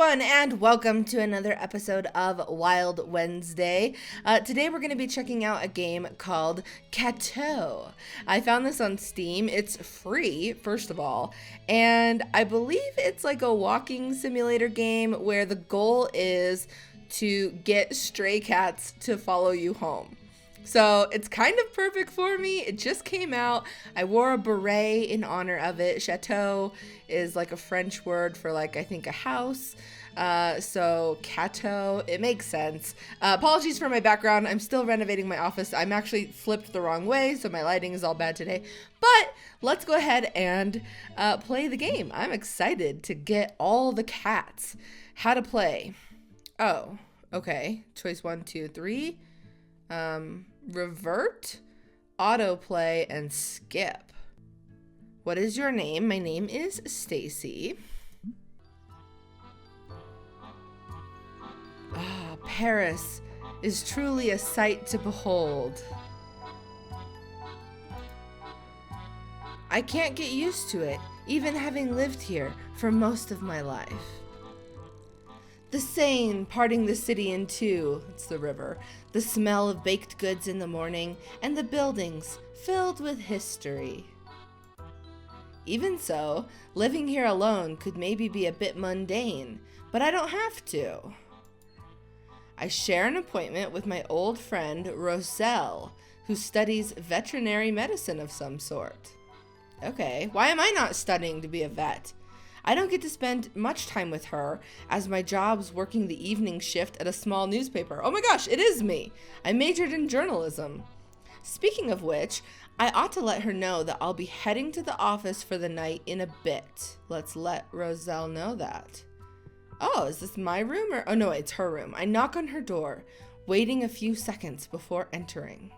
everyone, and welcome to another episode of Wild Wednesday. Today we're going to be checking out a game called Cateau. I found this on Steam. It's free, first of all, and I believe it's like a walking simulator game where the goal is to get stray cats to follow you home. So it's kind of perfect for me. It just came out. I wore a beret in honor of it. Chateau is like a French word for like, I think, a house. So Cateau, it makes sense. Apologies for my background. I'm still renovating my office. I'm actually flipped the wrong way, so my lighting is all bad today. But let's go ahead and play the game. I'm excited to get all the cats. How to play. Oh, okay. Choice 1, 2, 3. Revert, autoplay, and skip. What is your name? My name is Stacy. Ah, Paris is truly a sight to behold. I can't get used to it, even having lived here for most of my life. The Seine parting the city in two, it's the river, the smell of baked goods in the morning, and the buildings filled with history. Even so, living here alone could maybe be a bit mundane, but I don't have to. I share an appointment with my old friend Roselle, who studies veterinary medicine of some sort. Okay, why am I not studying to be a vet? I don't get to spend much time with her, as my job's working the evening shift at a small newspaper. Oh my gosh, it is me! I majored in journalism. Speaking of which, I ought to let her know that I'll be heading to the office for the night in a bit. Let's let Roselle know that. Oh, is this my room or... Oh no, it's her room. I knock on her door, waiting a few seconds before entering.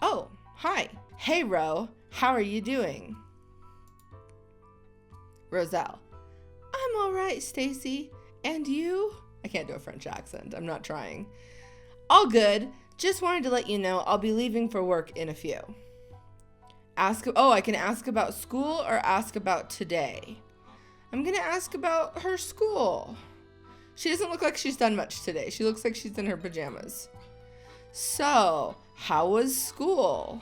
Oh, hi. Hey, Ro. How are you doing? Roselle. I'm all right, Stacy. And you? I can't do a French accent. I'm not trying. All good. Just wanted to let you know I'll be leaving for work in a few. I can ask about school or ask about today. I'm going to ask about her school. She doesn't look like she's done much today. She looks like she's in her pajamas. So, how was school?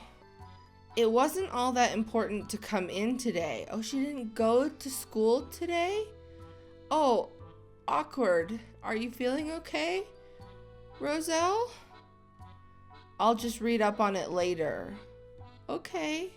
It wasn't all that important to come in today. Oh, she didn't go to school today? Oh, awkward. Are you feeling okay, Roselle? I'll just read up on it later. Okay.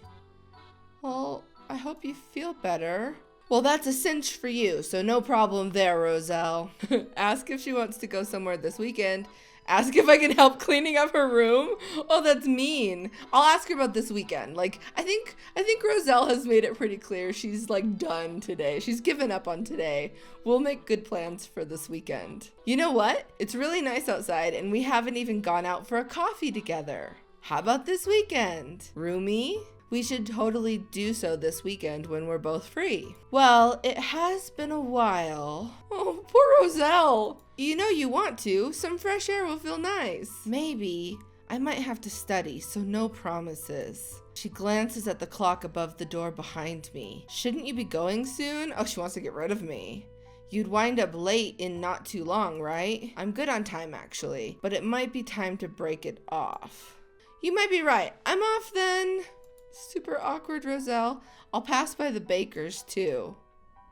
Well, I hope you feel better. Well, that's a cinch for you, so no problem there, Roselle. Ask if she wants to go somewhere this weekend. Ask if I can help cleaning up her room. Oh, that's mean. I'll ask her about this weekend. Like, I think Roselle has made it pretty clear she's like done today. She's given up on today. We'll make good plans for this weekend. You know what? It's really nice outside and we haven't even gone out for a coffee together. How about this weekend? Roomie? We should totally do so this weekend when we're both free. Well, it has been a while. Oh, poor Roselle. You know you want to. Some fresh air will feel nice. Maybe. I might have to study, so no promises. She glances at the clock above the door behind me. Shouldn't you be going soon? Oh, she wants to get rid of me. You'd wind up late in not too long, right? I'm good on time, actually, but it might be time to break it off. You might be right. I'm off then. Super awkward, Roselle. I'll pass by the baker's too.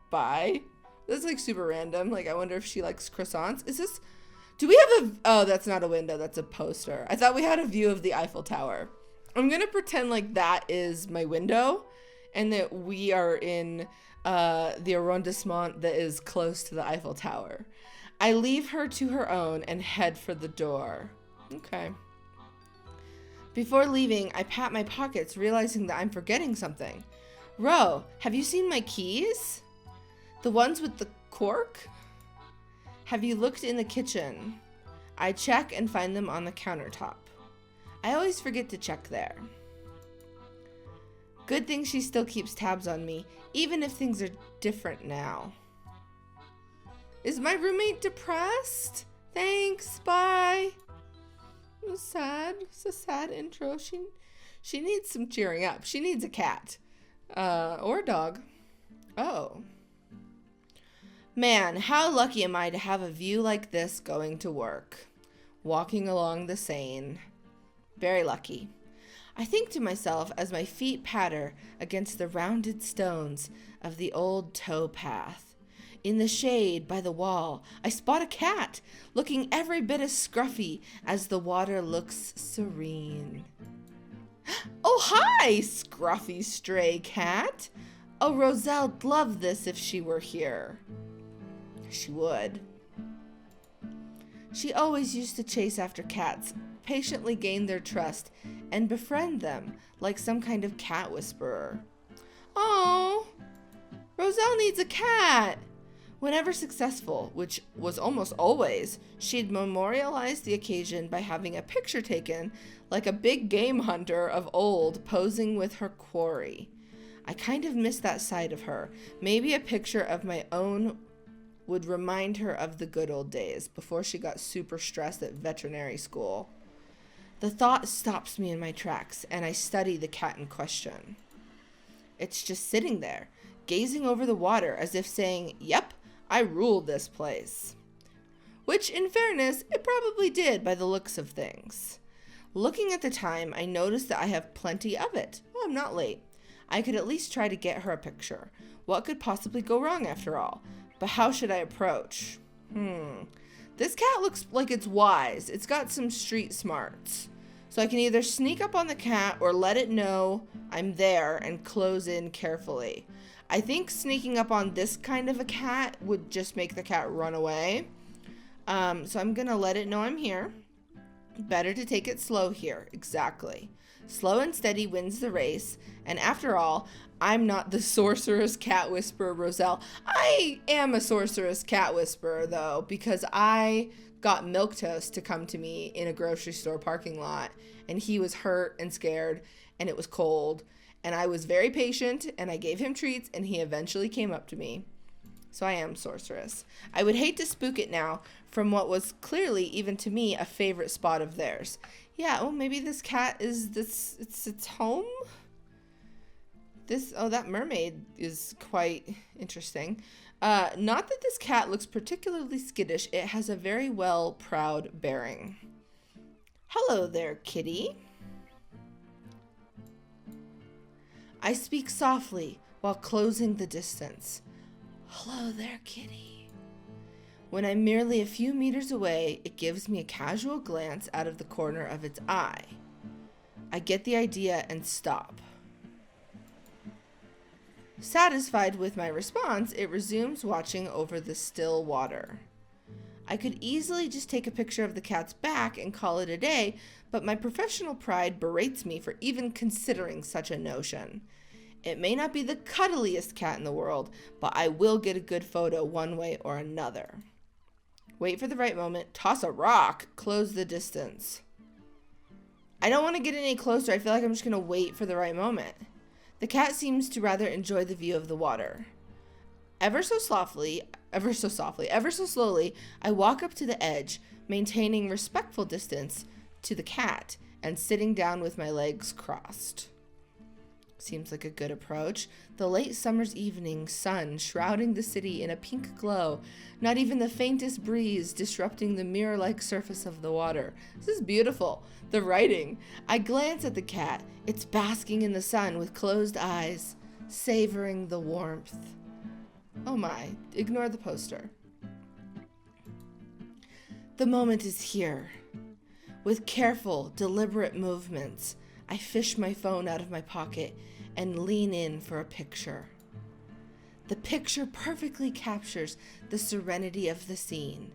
Bye. That's like super random. Like, I wonder if she likes croissants. Do we have oh, that's not a window. That's a poster. I thought we had a view of the Eiffel Tower. I'm going to pretend like that is my window and that we are in the arrondissement that is close to the Eiffel Tower. I leave her to her own and head for the door. Okay. Before leaving, I pat my pockets, realizing that I'm forgetting something. Ro, have you seen my keys? The ones with the cork? Have you looked in the kitchen? I check and find them on the countertop. I always forget to check there. Good thing she still keeps tabs on me, even if things are different now. Is my roommate depressed? Thanks, bye. It was sad. It's a sad intro. She needs some cheering up. She needs a cat. Or a dog. Oh. Man, how lucky am I to have a view like this going to work. Walking along the Seine. Very lucky. I think to myself as my feet patter against the rounded stones of the old tow path. In the shade by the wall, I spot a cat, looking every bit as scruffy as the water looks serene. Oh, hi, scruffy stray cat. Oh, Roselle'd love this if she were here. She would. She always used to chase after cats, patiently gain their trust, and befriend them like some kind of cat whisperer. Oh, Roselle needs a cat. Whenever successful, which was almost always, she'd memorialize the occasion by having a picture taken like a big game hunter of old posing with her quarry. I kind of miss that side of her. Maybe a picture of my own would remind her of the good old days before she got super stressed at veterinary school. The thought stops me in my tracks, and I study the cat in question. It's just sitting there, gazing over the water as if saying, "Yep, I ruled this place." Which, in fairness, it probably did by the looks of things. Looking at the time, I noticed that I have plenty of it. Oh, I'm not late. I could at least try to get her a picture. What could possibly go wrong after all? But how should I approach? This cat looks like it's wise. It's got some street smarts. So I can either sneak up on the cat or let it know I'm there and close in carefully. I think sneaking up on this kind of a cat would just make the cat run away. So I'm going to let it know I'm here. Better to take it slow here. Exactly. Slow and steady wins the race. And after all, I'm not the sorceress cat whisperer Roselle. I am a sorceress cat whisperer, though, because I got Milquetoast to come to me in a grocery store parking lot. And he was hurt and scared, and it was cold. And I was very patient, and I gave him treats, and he eventually came up to me. So I am sorceress. I would hate to spook it now from what was clearly, even to me, a favorite spot of theirs. Yeah, well, maybe this cat is its home? That mermaid is quite interesting. Not that this cat looks particularly skittish. It has a very well proud bearing. Hello there, kitty. I speak softly while closing the distance. Hello there, kitty. When I'm merely a few meters away, it gives me a casual glance out of the corner of its eye. I get the idea and stop. Satisfied with my response, it resumes watching over the still water. I could easily just take a picture of the cat's back and call it a day, but my professional pride berates me for even considering such a notion. It may not be the cuddliest cat in the world, but I will get a good photo one way or another. Wait for the right moment, toss a rock, close the distance. I don't want to get any closer. I feel like I'm just going to wait for the right moment. The cat seems to rather enjoy the view of the water. Ever so slowly, I walk up to the edge, maintaining respectful distance to the cat and sitting down with my legs crossed. Seems like a good approach. The late summer's evening sun shrouding the city in a pink glow, not even the faintest breeze disrupting the mirror-like surface of the water. This is beautiful. The writing. I glance at the cat. It's basking in the sun with closed eyes, savoring the warmth. Oh my, ignore the poster. The moment is here. With careful, deliberate movements, I fish my phone out of my pocket and lean in for a picture. The picture perfectly captures the serenity of the scene.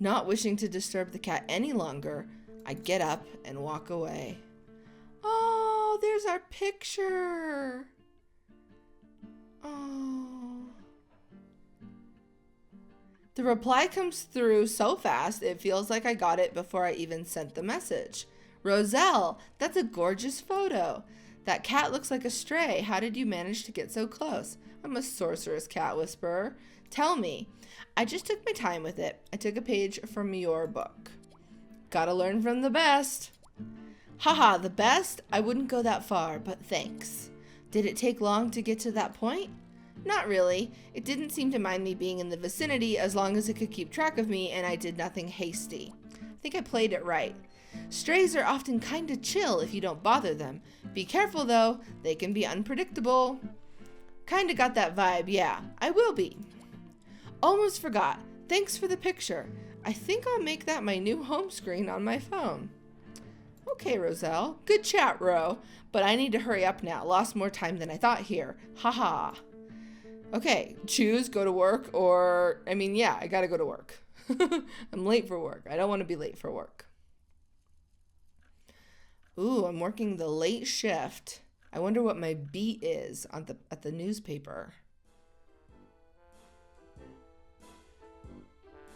Not wishing to disturb the cat any longer, I get up and walk away. Oh, there's our picture. Oh. The reply comes through so fast, it feels like I got it before I even sent the message. Roselle, that's a gorgeous photo. That cat looks like a stray. How did you manage to get so close? I'm a sorceress cat whisperer. Tell me. I just took my time with it. I took a page from your book. Gotta learn from the best. Haha, the best? I wouldn't go that far, but thanks. Did it take long to get to that point? Not really. It didn't seem to mind me being in the vicinity as long as it could keep track of me and I did nothing hasty. I think I played it right. Strays are often kinda chill if you don't bother them. Be careful though, they can be unpredictable. Kinda got that vibe, yeah. I will be. Almost forgot. Thanks for the picture. I think I'll make that my new home screen on my phone. Okay, Roselle. Good chat, Ro. But I need to hurry up now. Lost more time than I thought here. Haha. Okay, choose go to work or, I gotta go to work. I'm late for work. I don't want to be late for work. Ooh, I'm working the late shift. I wonder what my beat is at the newspaper.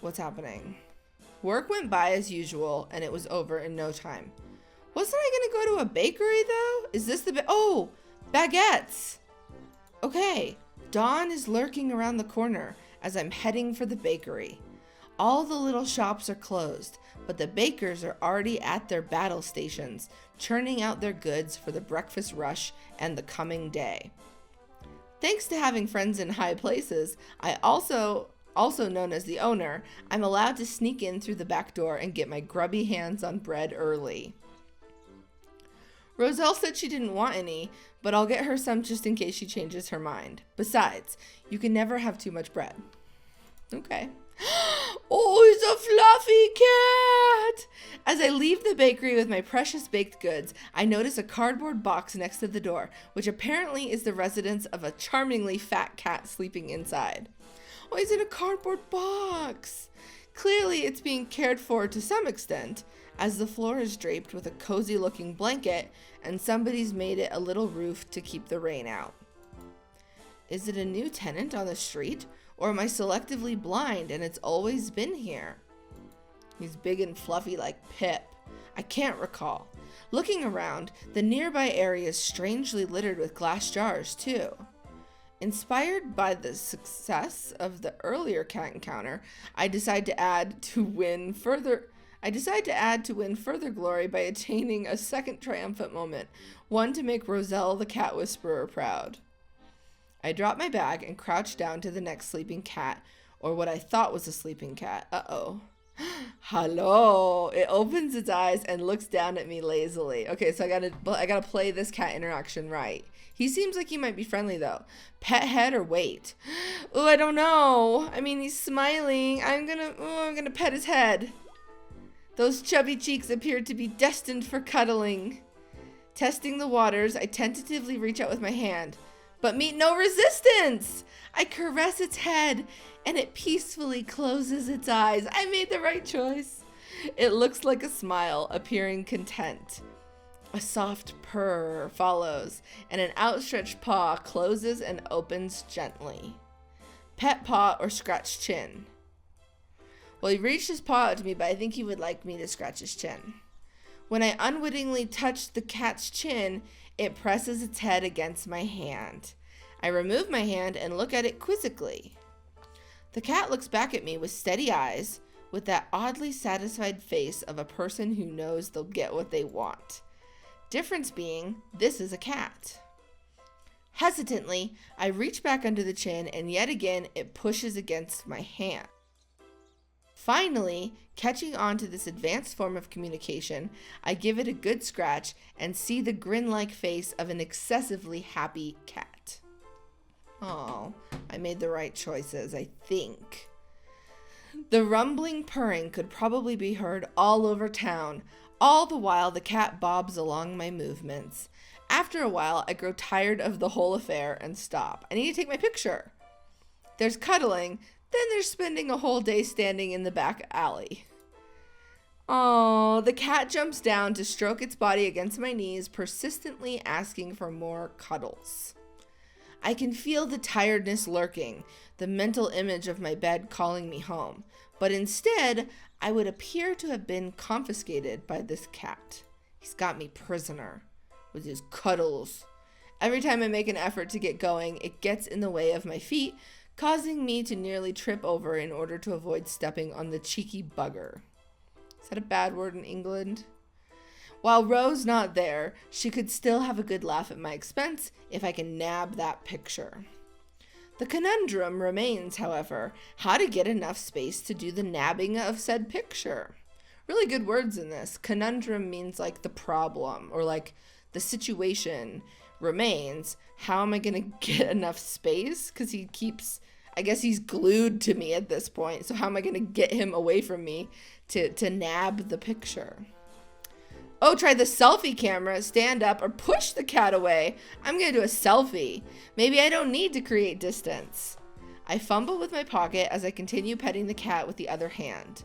What's happening? Work went by as usual, and it was over in no time. Wasn't I gonna go to a bakery, though? Is this the oh, baguettes! Okay, dawn is lurking around the corner as I'm heading for the bakery. All the little shops are closed, but the bakers are already at their battle stations, churning out their goods for the breakfast rush and the coming day. Thanks to having friends in high places, I also known as the owner, I'm allowed to sneak in through the back door and get my grubby hands on bread early. Roselle said she didn't want any, but I'll get her some just in case she changes her mind. Besides, you can never have too much bread. Okay. Oh, it's a fluffy cat! As I leave the bakery with my precious baked goods, I notice a cardboard box next to the door, which apparently is the residence of a charmingly fat cat sleeping inside. Oh, he's in a cardboard box. Clearly, it's being cared for to some extent, as the floor is draped with a cozy-looking blanket, and somebody's made it a little roof to keep the rain out. Is it a new tenant on the street, or am I selectively blind and it's always been here? He's big and fluffy like Pip. I can't recall. Looking around, the nearby area is strangely littered with glass jars, too. Inspired by the success of the earlier cat encounter, I decide to add to win further glory by attaining a second triumphant moment, one to make Roselle the cat whisperer proud. I drop my bag and crouch down to the next sleeping cat, or what I thought was a sleeping cat. Uh-oh. Hello. It opens its eyes and looks down at me lazily. Okay, so I gotta play this cat interaction right. He seems like he might be friendly though. Pet head or wait? Oh, I don't know. He's smiling. I'm gonna pet his head. Those chubby cheeks appear to be destined for cuddling. Testing the waters, I tentatively reach out with my hand, but meet no resistance. I caress its head, and it peacefully closes its eyes. I made the right choice. It looks like a smile, appearing content. A soft purr follows, and an outstretched paw closes and opens gently. Pet paw or scratch chin? Well, he reached his paw out to me, but I think he would like me to scratch his chin. When I unwittingly touch the cat's chin, it presses its head against my hand. I remove my hand and look at it quizzically. The cat looks back at me with steady eyes, with that oddly satisfied face of a person who knows they'll get what they want. Difference being, this is a cat. Hesitantly, I reach back under the chin, and yet again it pushes against my hand. Finally, catching on to this advanced form of communication, I give it a good scratch and see the grin-like face of an excessively happy cat. Oh, I made the right choices, I think. The rumbling purring could probably be heard all over town. All the while, the cat bobs along my movements. After a while, I grow tired of the whole affair and stop. I need to take my picture. There's cuddling, then there's spending a whole day standing in the back alley. Oh, the cat jumps down to stroke its body against my knees, persistently asking for more cuddles. I can feel the tiredness lurking, the mental image of my bed calling me home, but instead, I would appear to have been confiscated by this cat. He's got me prisoner with his cuddles. Every time I make an effort to get going, it gets in the way of my feet, causing me to nearly trip over in order to avoid stepping on the cheeky bugger. Is that a bad word in England? While Ro's not there, she could still have a good laugh at my expense if I can nab that picture. The conundrum remains, however, how to get enough space to do the nabbing of said picture. Really good words in this. Conundrum means like the problem or like the situation remains. How am I going to get enough space? Because I guess he's glued to me at this point. So how am I going to get him away from me to nab the picture? Oh, try the selfie camera, stand up, or push the cat away. I'm going to do a selfie. Maybe I don't need to create distance. I fumble with my pocket as I continue petting the cat with the other hand.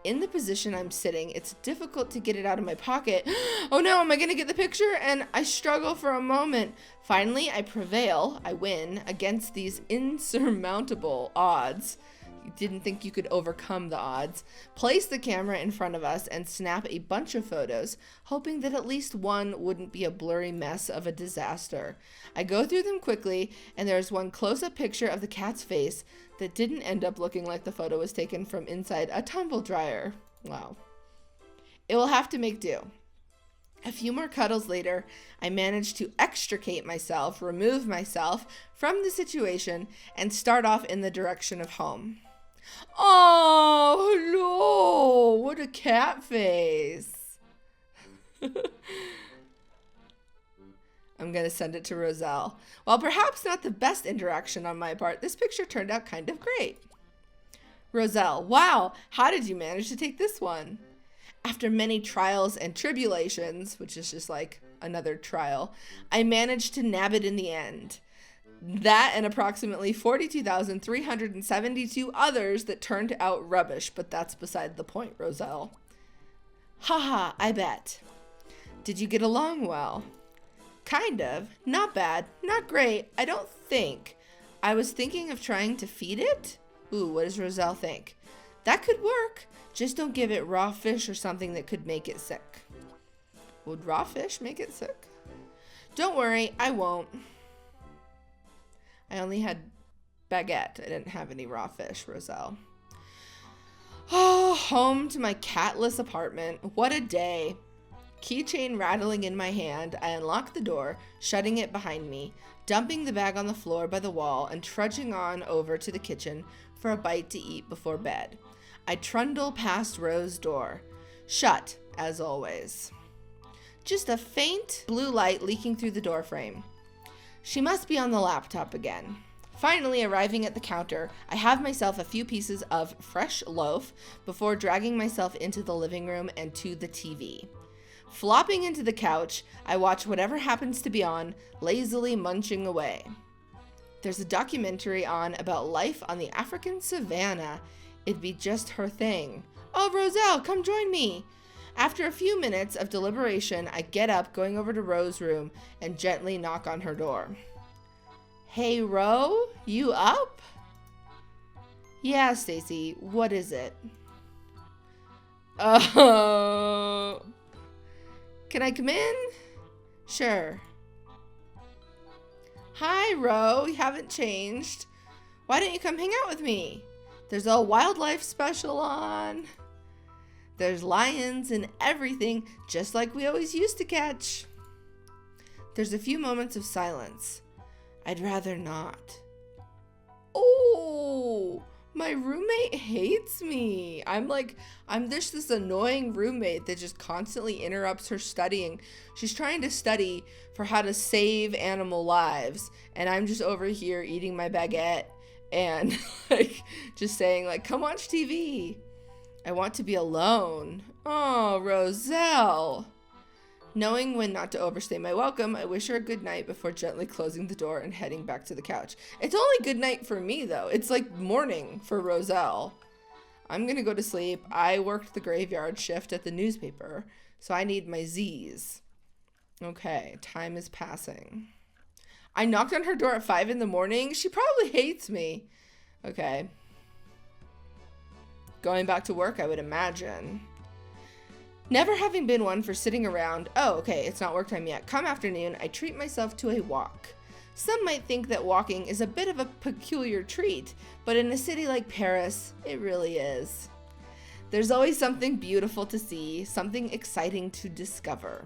In the position I'm sitting, it's difficult to get it out of my pocket. Oh no, am I going to get the picture? And I struggle for a moment. Finally, I prevail. I win against these insurmountable odds. You didn't think you could overcome the odds. Place the camera in front of us and snap a bunch of photos, hoping that at least one wouldn't be a blurry mess of a disaster. I go through them quickly, and there's one close-up picture of the cat's face that didn't end up looking like the photo was taken from inside a tumble dryer. Wow. It will have to make do. A few more cuddles later, I managed to extricate myself, remove myself from the situation, and start off in the direction of home. Oh, no! What a cat face. I'm going to send it to Roselle. While perhaps not the best interaction on my part, this picture turned out kind of great. Roselle, wow, how did you manage to take this one? After many trials and tribulations, which is just like another trial, I managed to nab it in the end. That and approximately 42,372 others that turned out rubbish, but that's beside the point, Roselle. Haha, I bet. Did you get along well? Kind of. Not bad. Not great. I don't think. I was thinking of trying to feed it? Ooh, what does Roselle think? That could work. Just don't give it raw fish or something that could make it sick. Would raw fish make it sick? Don't worry, I won't. I only had baguette. I didn't have any raw fish, Roselle. Oh, home to my catless apartment. What a day. Keychain rattling in my hand, I unlock the door, shutting it behind me, dumping the bag on the floor by the wall, and trudging on over to the kitchen for a bite to eat before bed. I trundle past Rose's door. Shut, as always. Just a faint blue light leaking through the doorframe. She must be on the laptop again. Finally arriving at the counter, I have myself a few pieces of fresh loaf before dragging myself into the living room and to the TV. Flopping into the couch, I watch whatever happens to be on, lazily munching away. There's a documentary on about life on the African savannah. It'd be just her thing. Oh, Roselle, come join me. After a few minutes of deliberation, I get up, going over to Rose's room, and gently knock on her door. Hey, Ro, you up? Yeah, Stacy, what is it? Oh... Can I come in? Sure. Hi, Ro. You haven't changed. Why don't you come hang out with me? There's a wildlife special on. There's lions and everything, just like we always used to catch. There's a few moments of silence. I'd rather not. Oh, my roommate hates me. I'm just this annoying roommate that just constantly interrupts her studying. She's trying to study for how to save animal lives, and I'm just over here eating my baguette and just saying come watch TV. I want to be alone. Oh, Roselle. Knowing when not to overstay my welcome, I wish her a good night before gently closing the door and heading back to the couch. It's only good night for me, though. It's like morning for Roselle. I'm going to go to sleep. I worked the graveyard shift at the newspaper, so I need my Z's. Okay, time is passing. I knocked on her door at 5 in the morning. She probably hates me. Okay. Going back to work, I would imagine. Never having been one for sitting around, oh, okay, it's not work time yet. Come afternoon, I treat myself to a walk. Some might think that walking is a bit of a peculiar treat, but in a city like Paris, it really is. There's always something beautiful to see, something exciting to discover.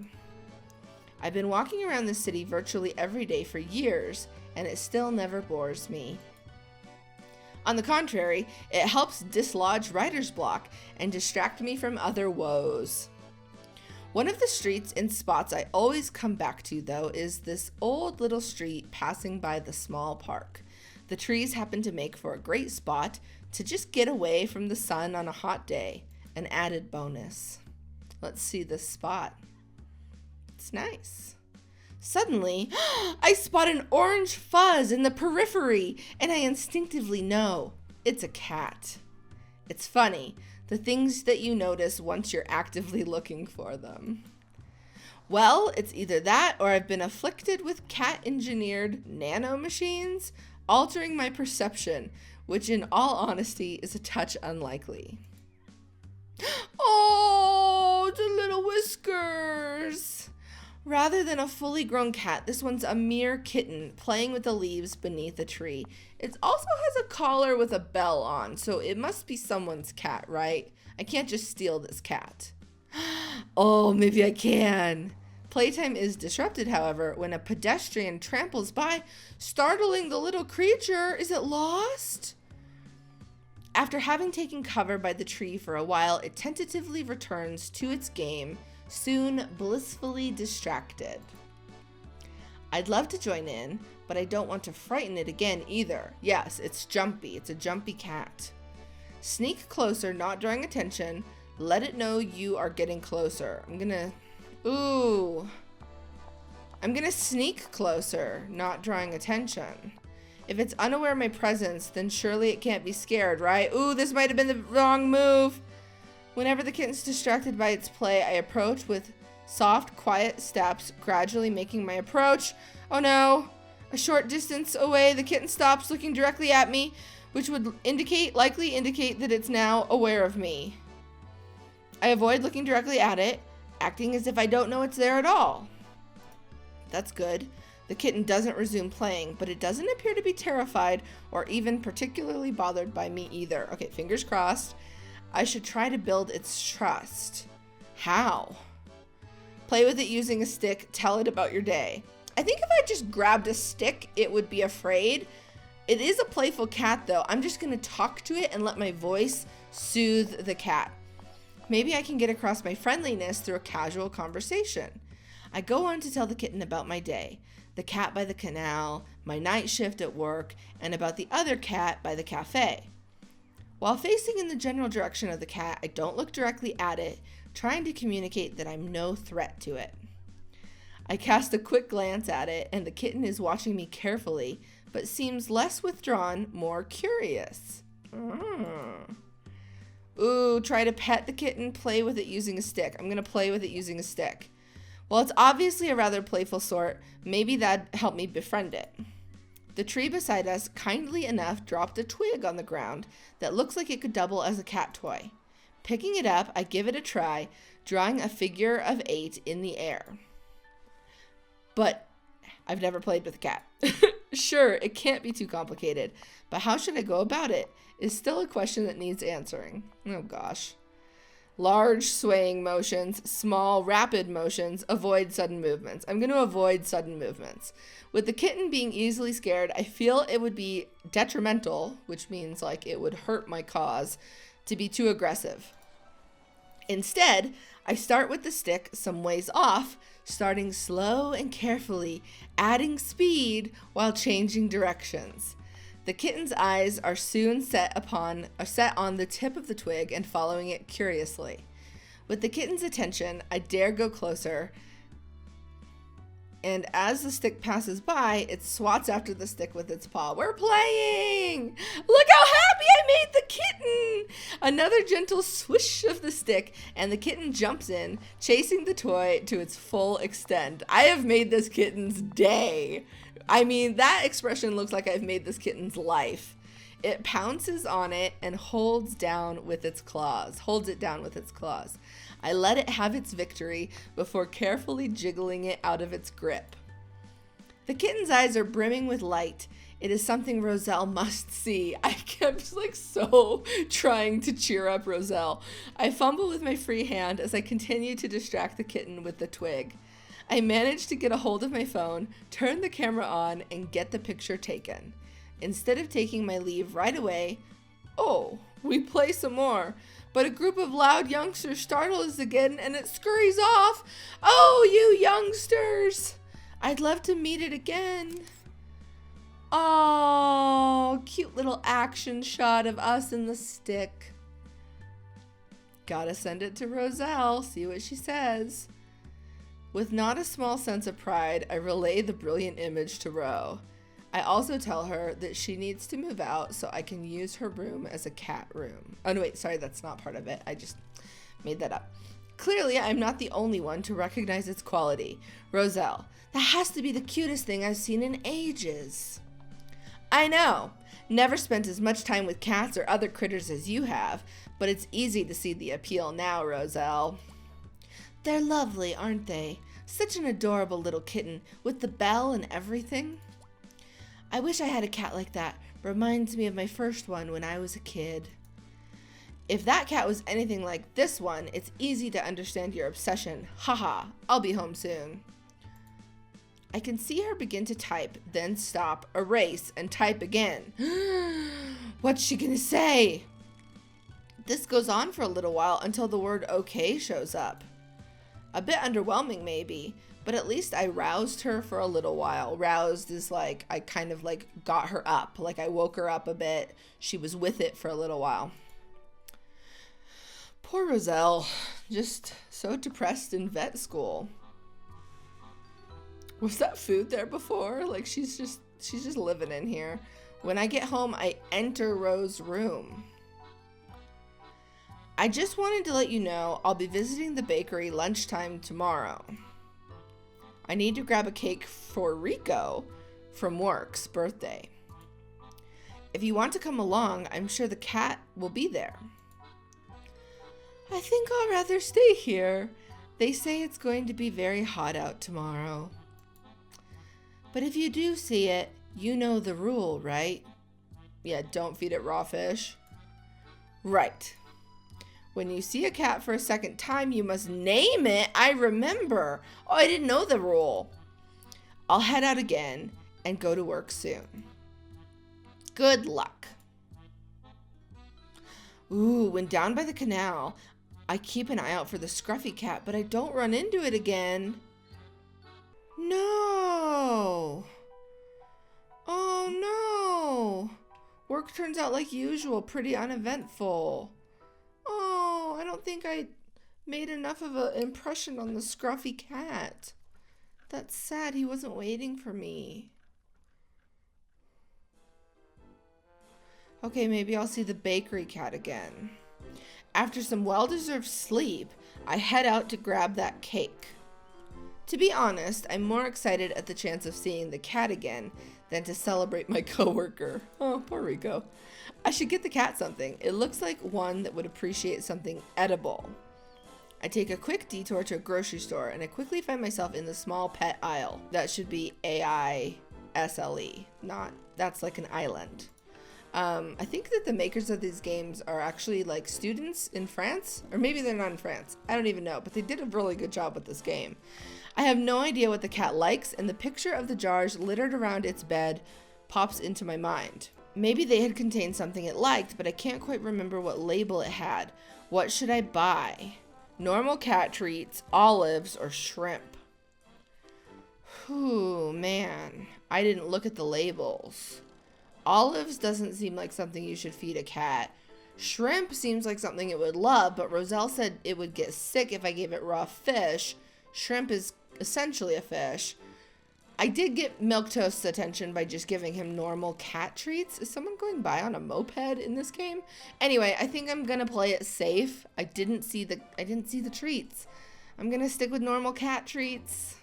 I've been walking around the city virtually every day for years, and it still never bores me. On the contrary, it helps dislodge writer's block and distract me from other woes. One of the streets and spots I always come back to, though, is this old little street passing by the small park. The trees happen to make for a great spot to just get away from the sun on a hot day, an added bonus. Let's see this spot. It's nice. Suddenly, I spot an orange fuzz in the periphery, and I instinctively know it's a cat. It's funny, the things that you notice once you're actively looking for them. Well, it's either that or I've been afflicted with cat-engineered nanomachines, altering my perception, which in all honesty is a touch unlikely. Oh, the little whiskers! Rather than a fully grown cat, this one's a mere kitten playing with the leaves beneath a tree. It also has a collar with a bell on, so it must be someone's cat, right? I can't just steal this cat. Oh, maybe I can. Playtime is disrupted, however, when a pedestrian tramples by, startling the little creature. Is it lost? After having taken cover by the tree for a while, it tentatively returns to its game, soon blissfully distracted. I'd love to join in, but I don't want to frighten it again either. Yes, it's jumpy. It's a jumpy cat. Sneak closer, not drawing attention. Let it know you are getting closer. I'm gonna sneak closer, not drawing attention. If it's unaware of my presence, then surely it can't be scared, right? Ooh, this might have been the wrong move. Whenever the kitten's distracted by its play, I approach with soft, quiet steps, gradually making my approach. Oh no! A short distance away, the kitten stops looking directly at me, which would likely indicate that it's now aware of me. I avoid looking directly at it, acting as if I don't know it's there at all. That's good. The kitten doesn't resume playing, but it doesn't appear to be terrified or even particularly bothered by me either. Okay, fingers crossed. I should try to build its trust. How? Play with it using a stick. Tell it about your day. I think if I just grabbed a stick, it would be afraid. It is a playful cat, though. I'm just going to talk to it and let my voice soothe the cat. Maybe I can get across my friendliness through a casual conversation. I go on to tell the kitten about my day, the cat by the canal, my night shift at work, and about the other cat by the cafe. While facing in the general direction of the cat, I don't look directly at it, trying to communicate that I'm no threat to it. I cast a quick glance at it, and the kitten is watching me carefully, but seems less withdrawn, more curious. Ooh, try to pet the kitten, play with it using a stick. I'm going to play with it using a stick. While it's obviously a rather playful sort, maybe that'd help me befriend it. The tree beside us, kindly enough, dropped a twig on the ground that looks like it could double as a cat toy. Picking it up, I give it a try, drawing a figure of 8 in the air. But I've never played with a cat. Sure, it can't be too complicated, but how should I go about it is still a question that needs answering. Oh gosh. Large swaying motions, small rapid motions, avoid sudden movements. I'm going to avoid sudden movements. With the kitten being easily scared, I feel it would be detrimental, which means like it would hurt my cause, to be too aggressive. Instead, I start with the stick some ways off, starting slow and carefully, adding speed while changing directions. The kitten's eyes are soon set on the tip of the twig and following it curiously. With the kitten's attention, I dare go closer, and as the stick passes by, it swats after the stick with its paw. We're playing! Look how happy I made the kitten! Another gentle swish of the stick, and the kitten jumps in, chasing the toy to its full extent. I have made this kitten's day. I mean, that expression looks like I've made this kitten's life. It pounces on it and holds it down with its claws. I let it have its victory before carefully jiggling it out of its grip. The kitten's eyes are brimming with light. It is something Roselle must see. I kept so trying to cheer up Roselle. I fumble with my free hand as I continue to distract the kitten with the twig. I manage to get a hold of my phone, turn the camera on, and get the picture taken. Instead of taking my leave right away, oh, we play some more. But a group of loud youngsters startle us again and it scurries off. Oh, you youngsters! I'd love to meet it again. Oh, cute little action shot of us and the stick. Gotta send it to Roselle, see what she says. With not a small sense of pride, I relay the brilliant image to Ro. I also tell her that she needs to move out so I can use her room as a cat room. Oh, no, wait, sorry, that's not part of it. I just made that up. Clearly, I'm not the only one to recognize its quality. Roselle, that has to be the cutest thing I've seen in ages. I know. Never spent as much time with cats or other critters as you have, but it's easy to see the appeal now, Roselle. They're lovely, aren't they? Such an adorable little kitten with the bell and everything. I wish I had a cat like that. Reminds me of my first one when I was a kid. If that cat was anything like this one, it's easy to understand your obsession. Haha, I'll be home soon. I can see her begin to type, then stop, erase, and type again. What's she gonna say? This goes on for a little while until the word okay shows up. A bit underwhelming maybe, but at least I roused her for a little while. Roused is like, I kind of like got her up, like I woke her up a bit. She was with it for a little while. Poor Roselle, just so depressed in vet school. Was that food there before? Like she's just living in here. When I get home, I enter Ro's room. I just wanted to let you know I'll be visiting the bakery lunchtime tomorrow. I need to grab a cake for Rico from work's birthday. If you want to come along, I'm sure the cat will be there. I think I'll rather stay here. They say it's going to be very hot out tomorrow. But if you do see it, you know the rule, right? Yeah, don't feed it raw fish. Right. When you see a cat for a second time, you must name it. I remember. Oh, I didn't know the rule. I'll head out again and go to work soon. Good luck. Ooh, when down by the canal, I keep an eye out for the scruffy cat, but I don't run into it again. No. Oh, no. Work turns out like usual, pretty uneventful. Oh, I don't think I made enough of an impression on the scruffy cat. That's sad. He wasn't waiting for me. Okay, maybe I'll see the bakery cat again. After some well-deserved sleep, I head out to grab that cake. To be honest, I'm more excited at the chance of seeing the cat again than to celebrate my coworker. Oh, poor Rico. I should get the cat something. It looks like one that would appreciate something edible. I take a quick detour to a grocery store and I quickly find myself in the small pet aisle. That should be AISLE, not, that's like an island. I think that the makers of these games are actually like students in France, or maybe they're not in France. I don't even know, but they did a really good job with this game. I have no idea what the cat likes, and the picture of the jars littered around its bed pops into my mind. Maybe they had contained something it liked, but I can't quite remember what label it had. What should I buy? Normal cat treats, olives, or shrimp? Whew, man. I didn't look at the labels. Olives doesn't seem like something you should feed a cat. Shrimp seems like something it would love, but Roselle said it would get sick if I gave it raw fish. Shrimp is essentially a fish. I did get Milquetoast's attention by just giving him normal cat treats. Is someone going by on a moped in this game? Anyway, I think I'm gonna play it safe. I didn't see the treats. I'm gonna stick with normal cat treats.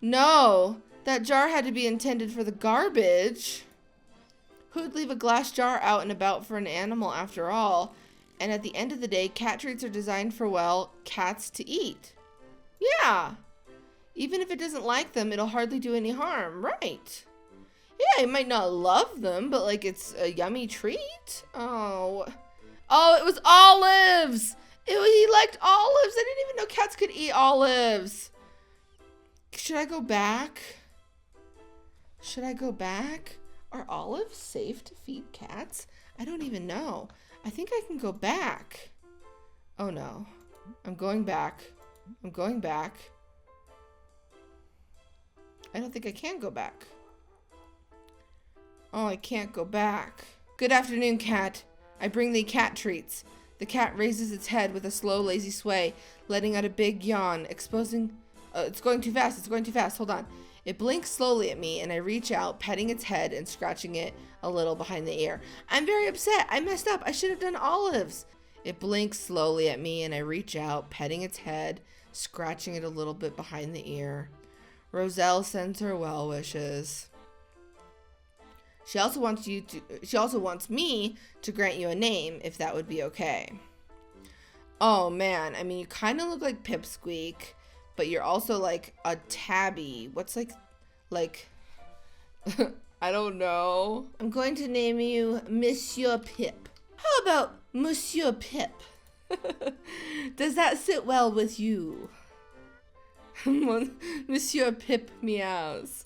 No, that jar had to be intended for the garbage. Who'd leave a glass jar out and about for an animal after all? And at the end of the day, cat treats are designed for, well, cats to eat. Yeah. Even if it doesn't like them, it'll hardly do any harm, right? Yeah, it might not love them, but like it's a yummy treat. Oh, it was olives. He liked olives. I didn't even know cats could eat olives. Should I go back? Are olives safe to feed cats? I don't even know. I think I can go back. Oh no. I'm going back. I'm going back. I don't think I can go back. Oh, I can't go back. Good afternoon, cat. I bring thee cat treats. The cat raises its head with a slow, lazy sway, letting out a big yawn, exposing... it's going too fast. It's going too fast. Hold on. It blinks slowly at me, and I reach out, petting its head and scratching it a little behind the ear. I'm very upset. I messed up. I should have done olives. It blinks slowly at me, and I reach out, petting its head, scratching it a little bit behind the ear. Roselle sends her well wishes. She also wants me to grant you a name, if that would be okay. Oh man, I mean, you kind of look like Pipsqueak, but you're also like a tabby. What's like, I don't know. I'm going to name you Monsieur Pip. How about Monsieur Pip? Does that sit well with you? Monsieur Pip meows.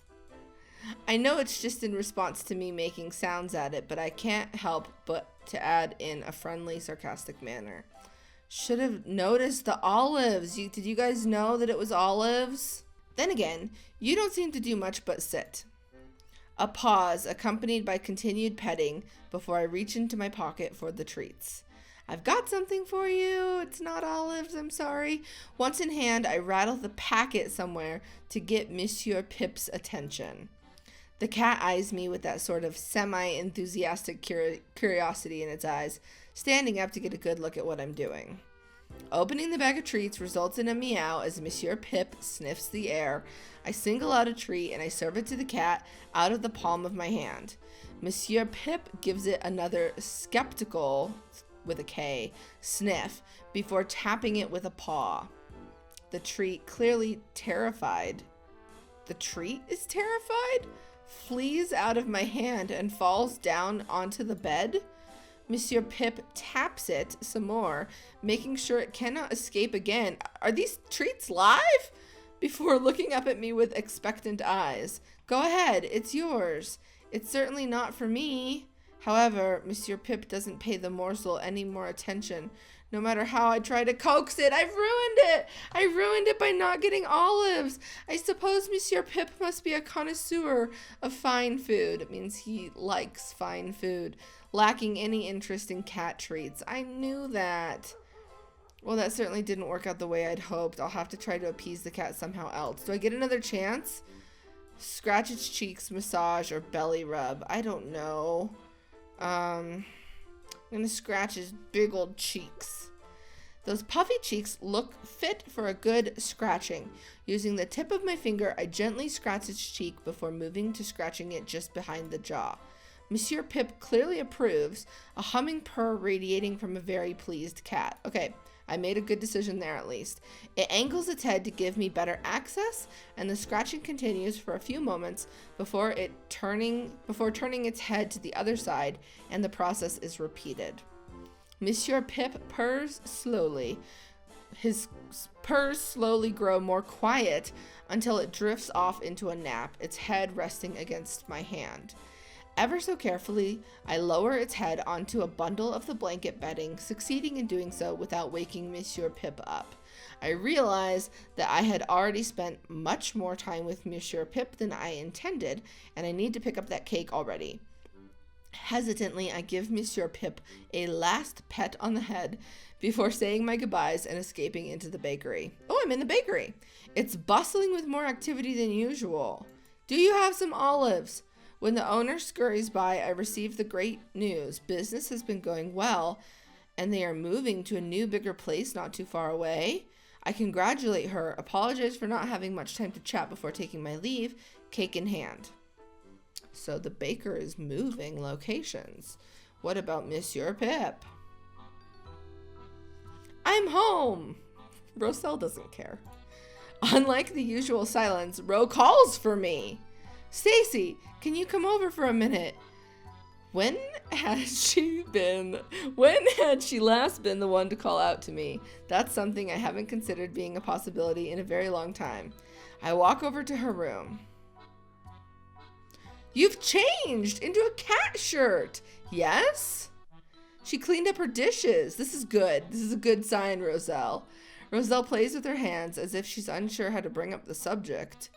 I know it's just in response to me making sounds at it, but I can't help but to add in a friendly, sarcastic manner. Should have noticed the olives. Did you guys know that it was olives? Then again, you don't seem to do much but sit. A pause, accompanied by continued petting, before I reach into my pocket for the treats. I've got something for you. It's not olives, I'm sorry. Once in hand, I rattle the packet somewhere to get Monsieur Pip's attention. The cat eyes me with that sort of semi-enthusiastic curiosity in its eyes, standing up to get a good look at what I'm doing. Opening the bag of treats results in a meow as Monsieur Pip sniffs the air. I single out a treat and I serve it to the cat out of the palm of my hand. Monsieur Pip gives it another skeptical, with a K, sniff before tapping it with a paw. The treat, clearly terrified. The treat is terrified? Flees out of my hand and falls down onto the bed. Monsieur Pip taps it some more, making sure it cannot escape again. Are these treats live? Before looking up at me with expectant eyes. Go ahead, it's yours. It's certainly not for me. However, Monsieur Pip doesn't pay the morsel any more attention. No matter how I try to coax it, I've ruined it. I ruined it by not getting olives. I suppose Monsieur Pip must be a connoisseur of fine food. It means he likes fine food, lacking any interest in cat treats. I knew that. Well, that certainly didn't work out the way I'd hoped. I'll have to try to appease the cat somehow else. Do I get another chance? Scratch its cheeks, massage, or belly rub. I don't know. I'm gonna scratch his big old cheeks. Those puffy cheeks look fit for a good scratching. Using the tip of my finger, I gently scratch its cheek before moving to scratching it just behind the jaw. Monsieur Pip clearly approves, a humming purr radiating from a very pleased cat. Okay, I made a good decision there at least. It angles its head to give me better access, and the scratching continues for a few moments before turning its head to the other side, and the process is repeated. Monsieur Pip purrs slowly. His purrs slowly grow more quiet until it drifts off into a nap, its head resting against my hand. Ever so carefully, I lower its head onto a bundle of the blanket bedding, succeeding in doing so without waking Monsieur Pip up. I realize that I had already spent much more time with Monsieur Pip than I intended, and I need to pick up that cake already. Hesitantly, I give Monsieur Pip a last pet on the head before saying my goodbyes and escaping into the bakery. Oh, I'm in the bakery. It's bustling with more activity than usual. Do you have some olives? When the owner scurries by, I receive the great news. Business has been going well, and they are moving to a new, bigger place not too far away. I congratulate her, apologize for not having much time to chat before taking my leave, cake in hand. So the baker is moving locations. What about Monsieur Pip? I'm home! Roselle doesn't care. Unlike the usual silence, Ro calls for me. Stacy, can you come over for a minute? When had she last been the one to call out to me? That's something I haven't considered being a possibility in a very long time. I walk over to her room. You've changed into a cat shirt. Yes? She cleaned up her dishes. This is good. This is a good sign, Roselle. Roselle plays with her hands as if she's unsure how to bring up the subject.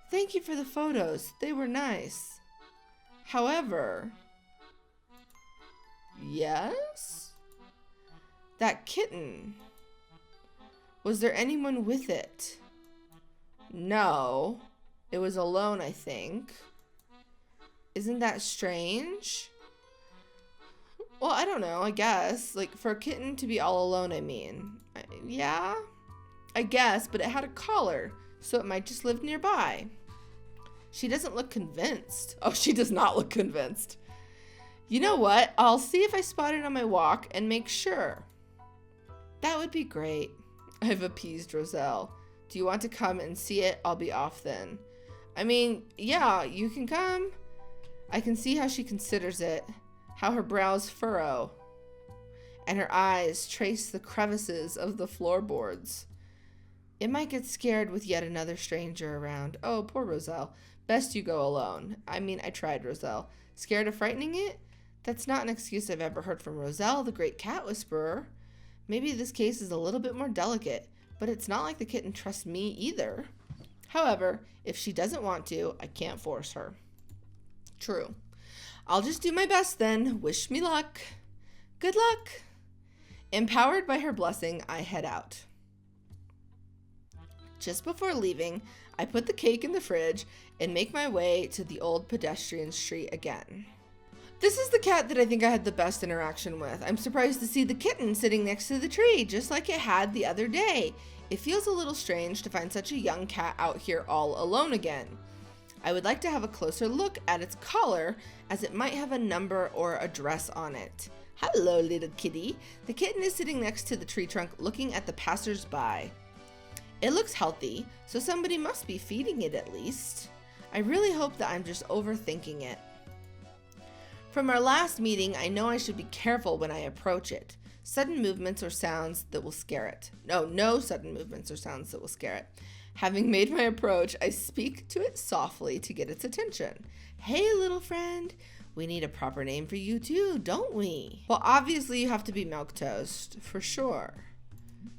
Thank you for the photos. They were nice. However... Yes? That kitten. Was there anyone with it? No. It was alone, I think. Isn't that strange? Well, I don't know, I guess. Like, for a kitten to be all alone, I mean. Yeah? I guess, but it had a collar, so it might just live nearby. She doesn't look convinced. Oh, she does not look convinced. You know what? I'll see if I spot it on my walk and make sure. That would be great. I've appeased Roselle. Do you want to come and see it? I'll be off then. I mean, yeah, you can come. I can see how she considers it, how her brows furrow, and her eyes trace the crevices of the floorboards. It might get scared with yet another stranger around. Oh, poor Roselle. Best you go alone. I mean, I tried, Roselle. Scared of frightening it? That's not an excuse I've ever heard from Roselle, the great cat whisperer. Maybe this case is a little bit more delicate, but it's not like the kitten trusts me either. However, if she doesn't want to, I can't force her. True. I'll just do my best then. Wish me luck. Good luck. Empowered by her blessing, I head out. Just before leaving, I put the cake in the fridge and make my way to the old pedestrian street again. This is the cat that I think I had the best interaction with. I'm surprised to see the kitten sitting next to the tree, just like it had the other day. It feels a little strange to find such a young cat out here all alone again. I would like to have a closer look at its collar, as it might have a number or address on it. Hello, little kitty. The kitten is sitting next to the tree trunk looking at the passers-by. It looks healthy, so somebody must be feeding it at least. I really hope that I'm just overthinking it. From our last meeting, I know I should be careful when I approach it. Sudden movements or sounds that will scare it. No sudden movements or sounds that will scare it. Having made my approach, I speak to it softly to get its attention. Hey, little friend. We need a proper name for you too, don't we? Well, obviously you have to be Milquetoast, for sure.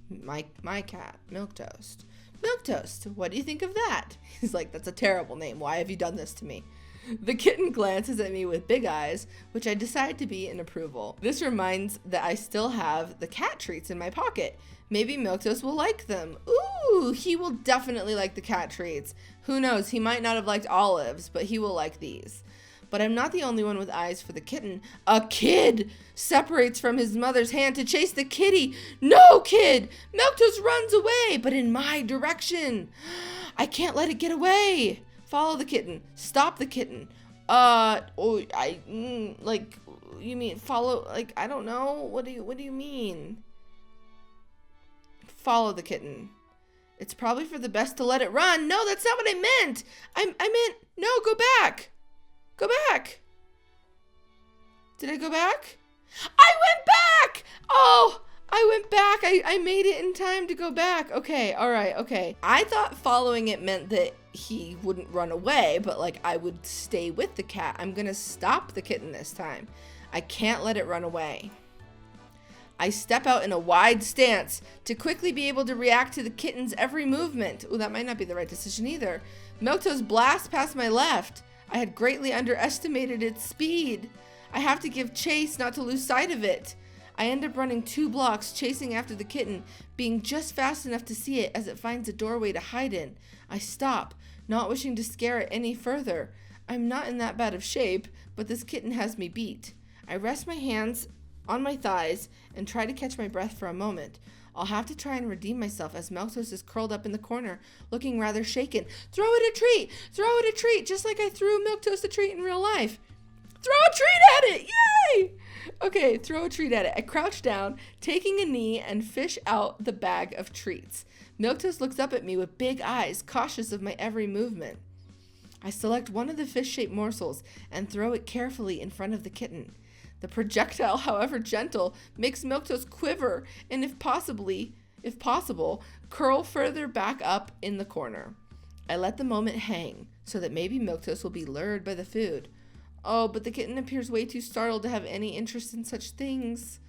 My cat, Milquetoast. Milquetoast, what do you think of that? He's like, that's a terrible name. Why have you done this to me? The kitten glances at me with big eyes, which I decide to be in approval. This reminds that I still have the cat treats in my pocket. Maybe Milquetoast will like them. Ooh, he will definitely like the cat treats. Who knows, he might not have liked olives, but he will like these. But I'm not the only one with eyes for the kitten. A kid separates from his mother's hand to chase the kitty. No, kid! Milquetoast runs away, but in my direction. I can't let it get away. Follow the kitten. Stop the kitten. You mean follow, like, I don't know. What do you mean? Follow the kitten. It's probably for the best to let it run. No, that's not what I meant. I meant, no, go back. Go back. Did I go back? I went back! Oh, I went back. I made it in time to go back. Okay, all right, okay. I thought following it meant that he wouldn't run away, but like I would stay with the cat. I'm gonna stop the kitten this time. I can't let it run away. I step out in a wide stance to quickly be able to react to the kitten's every movement. Oh, that might not be the right decision either. Milquetoast blasts past my left. I had greatly underestimated its speed. I have to give chase not to lose sight of it. I end up running 2 blocks, chasing after the kitten, being just fast enough to see it as it finds a doorway to hide in. I stop, not wishing to scare it any further. I'm not in that bad of shape, but this kitten has me beat. I rest my hands on my thighs and try to catch my breath for a moment. I'll have to try and redeem myself as Milquetoast is curled up in the corner, looking rather shaken. Throw it a treat! Throw it a treat, just like I threw Milquetoast a treat in real life. Throw a treat at it! Yay! Okay, throw a treat at it. I crouch down, taking a knee, and fish out the bag of treats. Milquetoast looks up at me with big eyes, cautious of my every movement. I select one of the fish-shaped morsels and throw it carefully in front of the kitten. The projectile, however gentle, makes Milquetoast quiver and, if possible, curl further back up in the corner. I let the moment hang so that maybe Milquetoast will be lured by the food. Oh, but the kitten appears way too startled to have any interest in such things.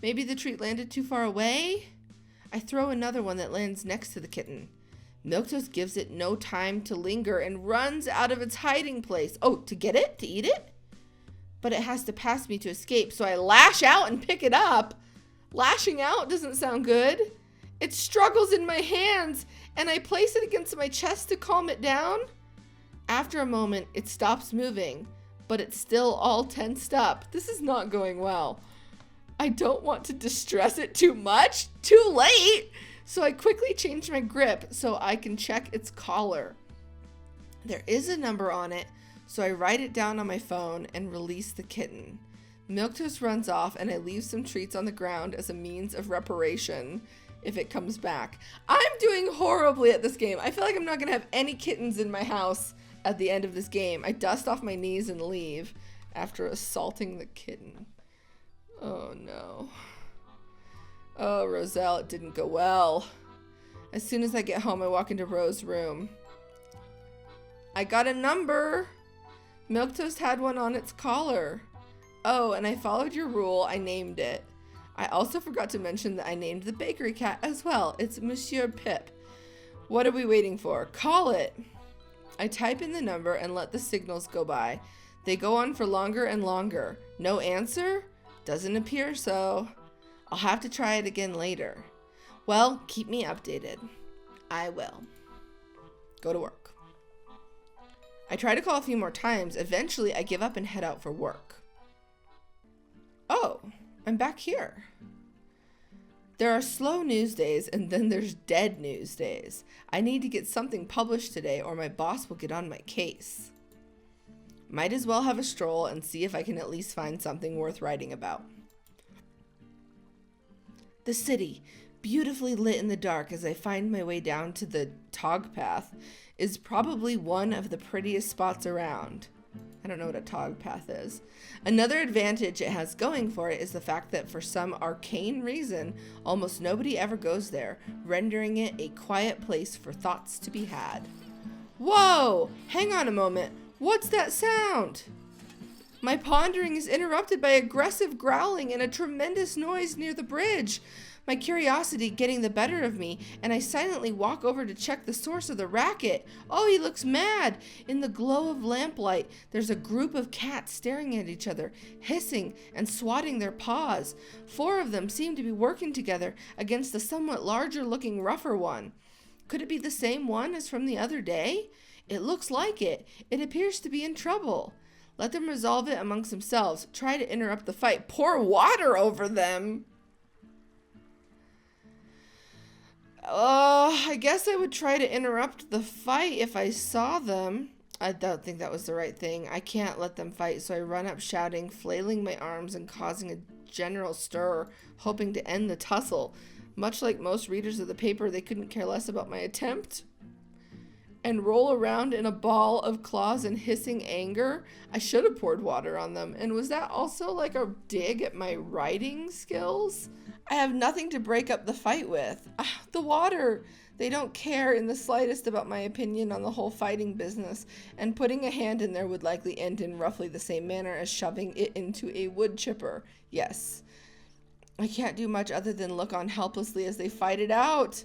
Maybe the treat landed too far away? I throw another one that lands next to the kitten. Milquetoast gives it no time to linger and runs out of its hiding place. Oh, to get it? To eat it? But it has to pass me to escape, so I lash out and pick it up. Lashing out doesn't sound good. It struggles in my hands, and I place it against my chest to calm it down. After a moment, it stops moving, but it's still all tensed up. This is not going well. I don't want to distress it too much. Too late! So I quickly change my grip so I can check its collar. There is a number on it, so I write it down on my phone and release the kitten. Milquetoast runs off, and I leave some treats on the ground as a means of reparation if it comes back. I'm doing horribly at this game. I feel like I'm not going to have any kittens in my house at the end of this game. I dust off my knees and leave after assaulting the kitten. Oh no. Oh, Roselle, it didn't go well. As soon as I get home, I walk into Rose's room. I got a number. Milquetoast had one on its collar. Oh, and I followed your rule. I named it. I also forgot to mention that I named the bakery cat as well. It's Monsieur Pip. What are we waiting for? Call it. I type in the number and let the signals go by. They go on for longer and longer. No answer? Doesn't appear so. I'll have to try it again later. Well, keep me updated. I will. Go to work. I try to call a few more times. Eventually, I give up and head out for work. Oh, I'm back here. There are slow news days, and then there's dead news days. I need to get something published today, or my boss will get on my case. Might as well have a stroll and see if I can at least find something worth writing about. The city, beautifully lit in the dark as I find my way down to the tog path, is probably one of the prettiest spots around. I don't know what a tog path is. Another advantage it has going for it is the fact that for some arcane reason, almost nobody ever goes there, rendering it a quiet place for thoughts to be had. Whoa! Hang on a moment. What's that sound? My pondering is interrupted by aggressive growling and a tremendous noise near the bridge. My curiosity getting the better of me, and I silently walk over to check the source of the racket. Oh, he looks mad. In the glow of lamplight, there's a group of cats staring at each other, hissing and swatting their paws. 4 of them seem to be working together against a somewhat larger-looking, rougher one. Could it be the same one as from the other day? It looks like it. It appears to be in trouble. Let them resolve it amongst themselves. Try to interrupt the fight. Pour water over them. I guess I would try to interrupt the fight if I saw them. I don't think that was the right thing. I can't let them fight, so I run up shouting, flailing my arms and causing a general stir, hoping to end the tussle. Much like most readers of the paper, they couldn't care less about my attempt and roll around in a ball of claws and hissing anger. I should have poured water on them. And was that also like a dig at my writing skills? I have nothing to break up the fight with. The water. They don't care in the slightest about my opinion on the whole fighting business, and putting a hand in there would likely end in roughly the same manner as shoving it into a wood chipper. Yes. I can't do much other than look on helplessly as they fight it out.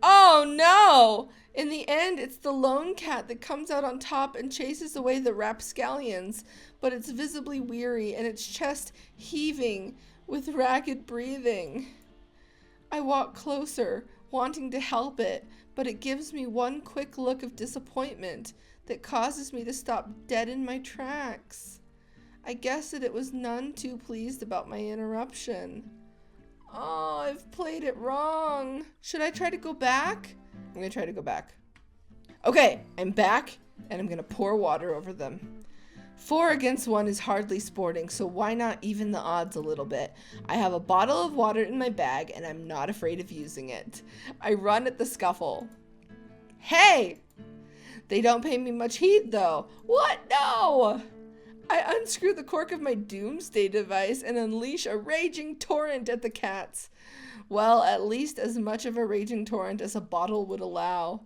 Oh no! In the end, it's the lone cat that comes out on top and chases away the rapscallions, but it's visibly weary and its chest heaving with ragged breathing. I walk closer, wanting to help it, but it gives me one quick look of disappointment that causes me to stop dead in my tracks. I guess that it was none too pleased about my interruption. Oh, I've played it wrong. Should I try to go back? I'm going to try to go back. Okay, I'm back, and I'm going to pour water over them. 4 against 1 is hardly sporting, so why not even the odds a little bit? I have a bottle of water in my bag, and I'm not afraid of using it. I run at the scuffle. Hey! They don't pay me much heed, though. What? No! I unscrew the cork of my doomsday device and unleash a raging torrent at the cats. Well, at least as much of a raging torrent as a bottle would allow.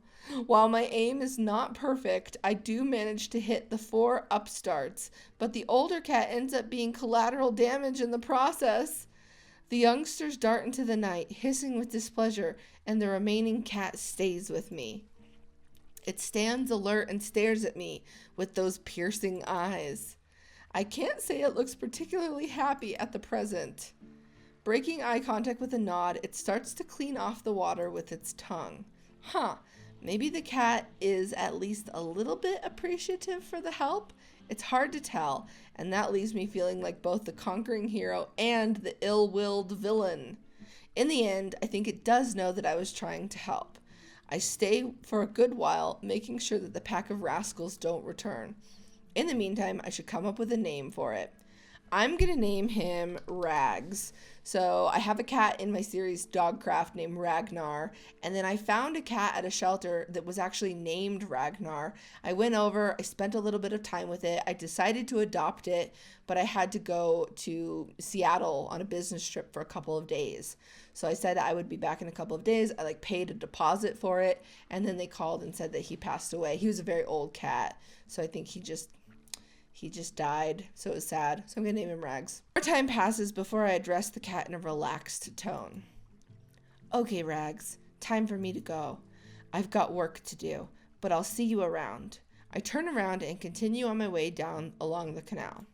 While my aim is not perfect, I do manage to hit the 4 upstarts, but the older cat ends up being collateral damage in the process. The youngsters dart into the night, hissing with displeasure, and the remaining cat stays with me. It stands alert and stares at me with those piercing eyes. I can't say it looks particularly happy at the present. Breaking eye contact with a nod, it starts to clean off the water with its tongue. Maybe the cat is at least a little bit appreciative for the help. It's hard to tell, and that leaves me feeling like both the conquering hero and the ill-willed villain. In the end, I think it does know that I was trying to help. I stay for a good while, making sure that the pack of rascals don't return. In the meantime, I should come up with a name for it. I'm going to name him Rags. So I have a cat in my series Dogcraft named Ragnar, and then I found a cat at a shelter that was actually named Ragnar. I went over, I spent a little bit of time with it. I decided to adopt it, but I had to go to Seattle on a business trip for a couple of days. So I said I would be back in a couple of days. I paid a deposit for it, and then they called and said that he passed away. He was a very old cat, so I think he just died, so it was sad. So I'm going to name him Rags. More time passes before I address the cat in a relaxed tone. Okay, Rags, time for me to go. I've got work to do, but I'll see you around. I turn around and continue on my way down along the canal.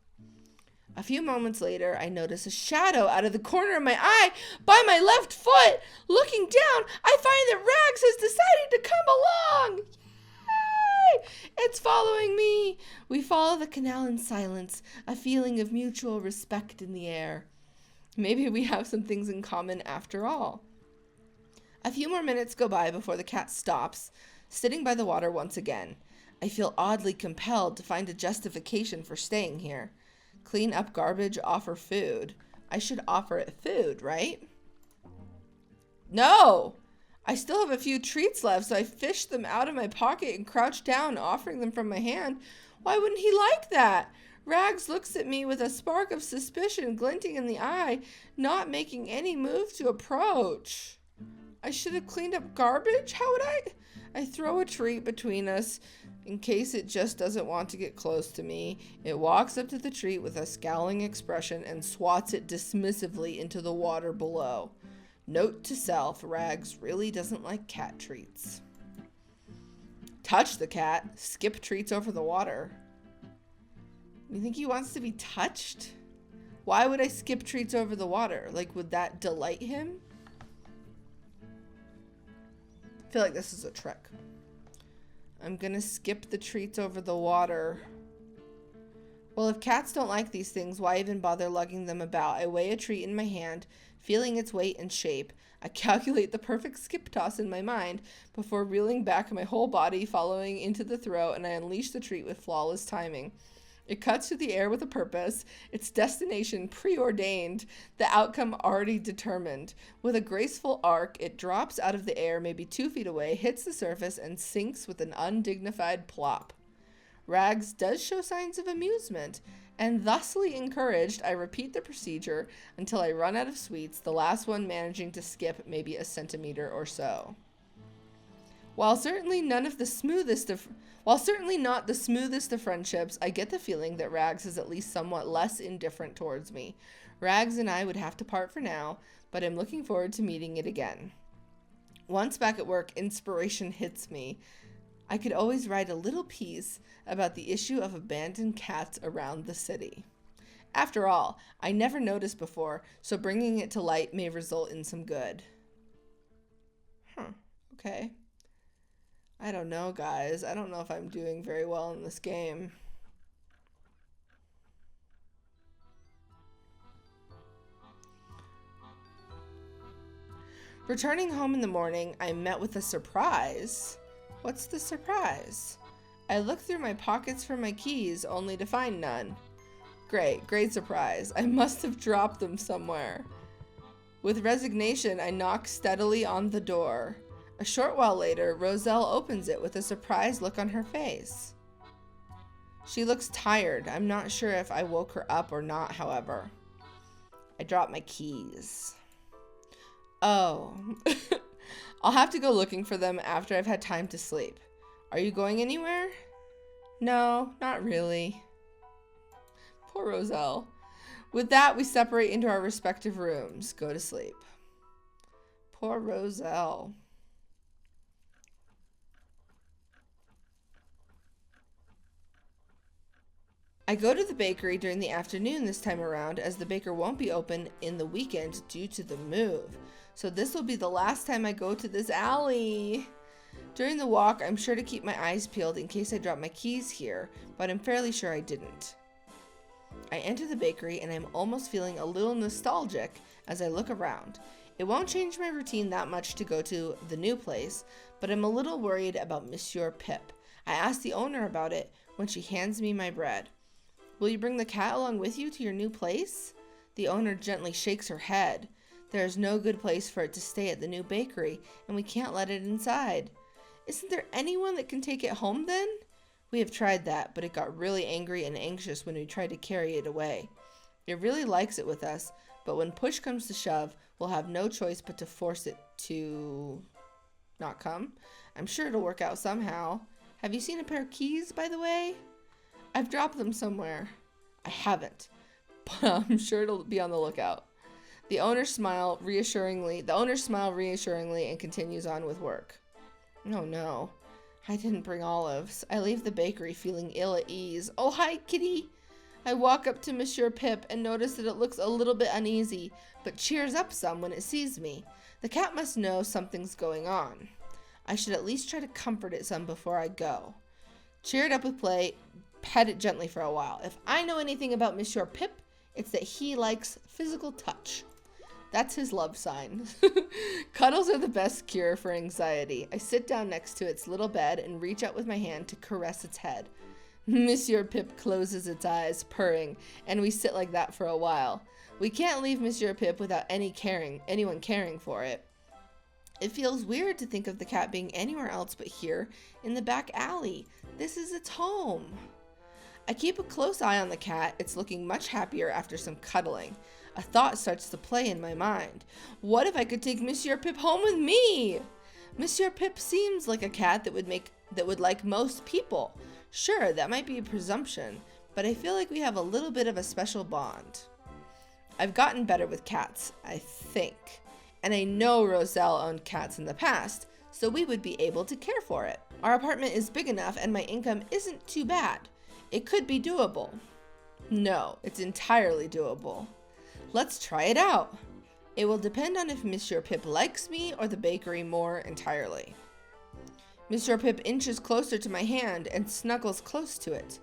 A few moments later, I notice a shadow out of the corner of my eye by my left foot. Looking down, I find that Rags has decided to come along. It's following me. We follow the canal in silence, a feeling of mutual respect in the air. Maybe we have some things in common after all. A few more minutes go by before the cat stops, sitting by the water once again. I feel oddly compelled to find a justification for staying here. Clean up garbage, offer food. I should offer it food, right? No! I still have a few treats left, so I fish them out of my pocket and crouch down, offering them from my hand. Why wouldn't he like that? Rags looks at me with a spark of suspicion glinting in the eye, not making any move to approach. I should have cleaned up garbage? How would I? I throw a treat between us in case it just doesn't want to get close to me. It walks up to the treat with a scowling expression and swats it dismissively into the water below. Note to self, Rags really doesn't like cat treats. Touch the cat. Skip treats over the water. You think he wants to be touched? Why would I skip treats over the water? Would that delight him? I feel like this is a trick. I'm gonna skip the treats over the water. Well, if cats don't like these things, why even bother lugging them about? I weigh a treat in my hand, feeling its weight and shape. I calculate the perfect skip toss in my mind before reeling back my whole body, following into the throw, and I unleash the treat with flawless timing. It cuts through the air with a purpose, its destination preordained, the outcome already determined. With a graceful arc, it drops out of the air maybe 2 feet away, hits the surface, and sinks with an undignified plop. Rags does show signs of amusement, and thusly encouraged, I repeat the procedure until I run out of sweets, the last one managing to skip maybe a centimeter or so. While certainly not the smoothest of friendships, I get the feeling that Rags is at least somewhat less indifferent towards me. Rags and I would have to part for now, but I'm looking forward to meeting it again. Once back at work, inspiration hits me. I could always write a little piece about the issue of abandoned cats around the city. After all, I never noticed before, so bringing it to light may result in some good. Okay. I don't know, guys. I don't know if I'm doing very well in this game. Returning home in the morning, I met with a surprise. What's the surprise? I looked through my pockets for my keys, only to find none. Great surprise. I must have dropped them somewhere. With resignation, I knock steadily on the door. A short while later, Roselle opens it with a surprised look on her face. She looks tired. I'm not sure if I woke her up or not, however. I dropped my keys. Oh. I'll have to go looking for them after I've had time to sleep. Are you going anywhere? No, not really. Poor Roselle. With that, we separate into our respective rooms. Go to sleep. Poor Roselle. I go to the bakery during the afternoon this time around, as the baker won't be open in the weekend due to the move. So this will be the last time I go to this alley. During the walk, I'm sure to keep my eyes peeled in case I drop my keys here, but I'm fairly sure I didn't. I enter the bakery and I'm almost feeling a little nostalgic as I look around. It won't change my routine that much to go to the new place, but I'm a little worried about Monsieur Pip. I ask the owner about it when she hands me my bread. Will you bring the cat along with you to your new place? The owner gently shakes her head. There is no good place for it to stay at the new bakery, and we can't let it inside. Isn't there anyone that can take it home then? We have tried that, but it got really angry and anxious when we tried to carry it away. It really likes it with us, but when push comes to shove, we'll have no choice but to force it to not come. I'm sure it'll work out somehow. Have you seen a pair of keys, by the way? I've dropped them somewhere. I haven't, but I'm sure it'll be on the lookout. The owner smiled reassuringly and continues on with work. Oh no, I didn't bring olives. I leave the bakery feeling ill at ease. Oh, hi, kitty. I walk up to Monsieur Pip and notice that it looks a little bit uneasy, but cheers up some when it sees me. The cat must know something's going on. I should at least try to comfort it some before I go. Cheer it up with play, pet it gently for a while. If I know anything about Monsieur Pip, it's that he likes physical touch. That's his love sign. Cuddles are the best cure for anxiety. I sit down next to its little bed and reach out with my hand to caress its head. Monsieur Pip closes its eyes, purring, and we sit like that for a while. We can't leave Monsieur Pip without anyone caring for it. It feels weird to think of the cat being anywhere else but here in the back alley. This is its home. I keep a close eye on the cat. It's looking much happier after some cuddling. A thought starts to play in my mind. What if I could take Monsieur Pip home with me? Monsieur Pip seems like a cat that would like most people. Sure, that might be a presumption, but I feel like we have a little bit of a special bond. I've gotten better with cats, I think. And I know Roselle owned cats in the past, so we would be able to care for it. Our apartment is big enough and my income isn't too bad. It could be doable. No, it's entirely doable. Let's try it out. It will depend on if Monsieur Pip likes me or the bakery more entirely. Monsieur Pip inches closer to my hand and snuggles close to it.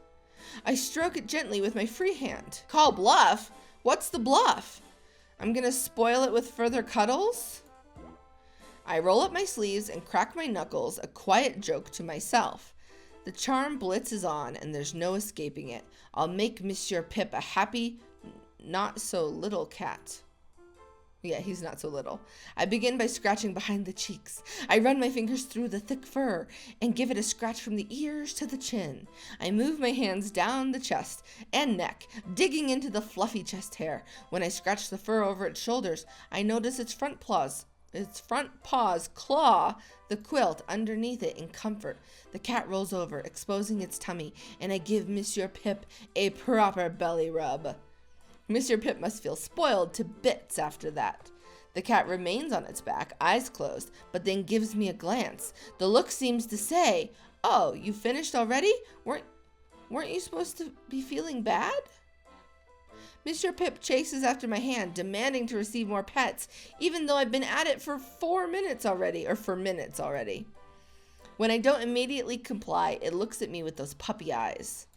I stroke it gently with my free hand. Call bluff? What's the bluff? I'm gonna spoil it with further cuddles? I roll up my sleeves and crack my knuckles, a quiet joke to myself. The charm blitzes on and there's no escaping it. I'll make Monsieur Pip a happy, not so little cat. Yeah, he's not so little. I begin by scratching behind the cheeks. I run my fingers through the thick fur and give it a scratch from the ears to the chin. I move my hands down the chest and neck, digging into the fluffy chest hair. When I scratch the fur over its shoulders, I notice its front paws claw the quilt underneath it in comfort. The cat rolls over, exposing its tummy, and I give Monsieur Pip a proper belly rub. Monsieur Pip must feel spoiled to bits after that. The cat remains on its back, eyes closed, but then gives me a glance. The look seems to say, "Oh, you finished already? Weren't you supposed to be feeling bad?" Monsieur Pip chases after my hand, demanding to receive more pets, even though I've been at it for 4 minutes already, or for minutes already. When I don't immediately comply, it looks at me with those puppy eyes.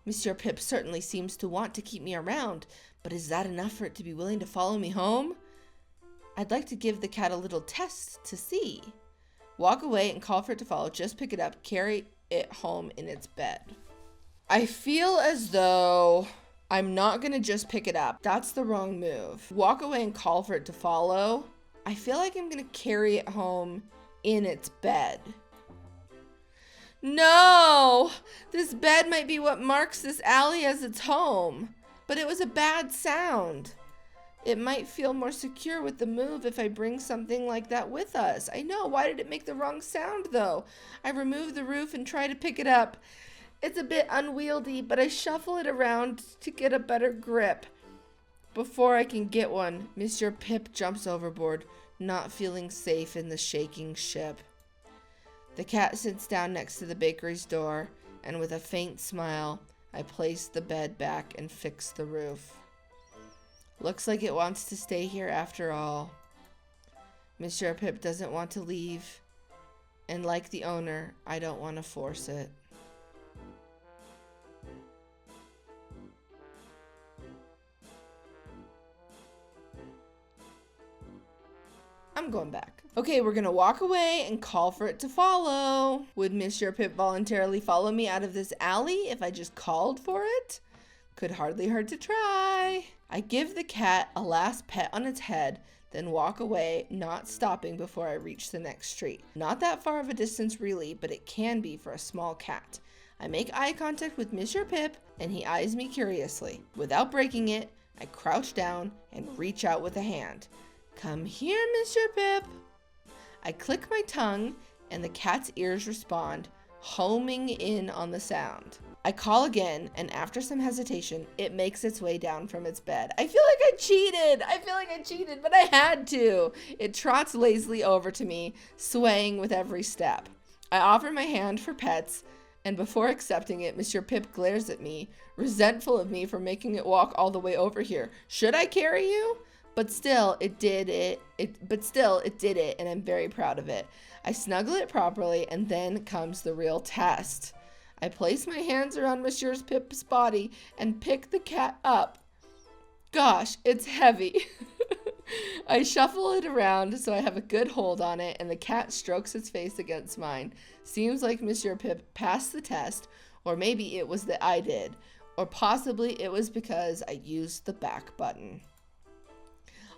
Monsieur Pip certainly seems to want to keep me around, but is that enough for it to be willing to follow me home? I'd like to give the cat a little test to see. Walk away and call for it to follow. Just pick it up, carry it home in its bed. I feel as though I'm not going to just pick it up. That's the wrong move. Walk away and call for it to follow. I feel like I'm going to carry it home in its bed. No! This bed might be what marks this alley as its home. But it was a bad sound. It might feel more secure with the move if I bring something like that with us. I know, why did it make the wrong sound though? I remove the roof and try to pick it up. It's a bit unwieldy, but I shuffle it around to get a better grip. Before I can get one, Monsieur Pip jumps overboard, not feeling safe in the shaking ship. The cat sits down next to the bakery's door, and with a faint smile, I place the bed back and fix the roof. Looks like it wants to stay here after all. Monsieur Pip doesn't want to leave, and like the owner, I don't want to force it. I'm going back. Okay, we're gonna walk away and call for it to follow. Would Monsieur Pip voluntarily follow me out of this alley if I just called for it? Could hardly hurt to try. I give the cat a last pet on its head, then walk away, not stopping before I reach the next street. Not that far of a distance really, but it can be for a small cat. I make eye contact with Monsieur Pip, and he eyes me curiously. Without breaking it, I crouch down and reach out with a hand. Come here, Monsieur Pip. I click my tongue, and the cat's ears respond, homing in on the sound. I call again, and after some hesitation, it makes its way down from its bed. I feel like I cheated, but I had to. It trots lazily over to me, swaying with every step. I offer my hand for pets, and before accepting it, Monsieur Pip glares at me, resentful of me for making it walk all the way over here. Should I carry you? But still, it did it, and I'm very proud of it. I snuggle it properly, and then comes the real test. I place my hands around Monsieur Pip's body and pick the cat up. Gosh, it's heavy. I shuffle it around so I have a good hold on it, and the cat strokes its face against mine. Seems like Monsieur Pip passed the test, or maybe it was that I did, or possibly it was because I used the back button.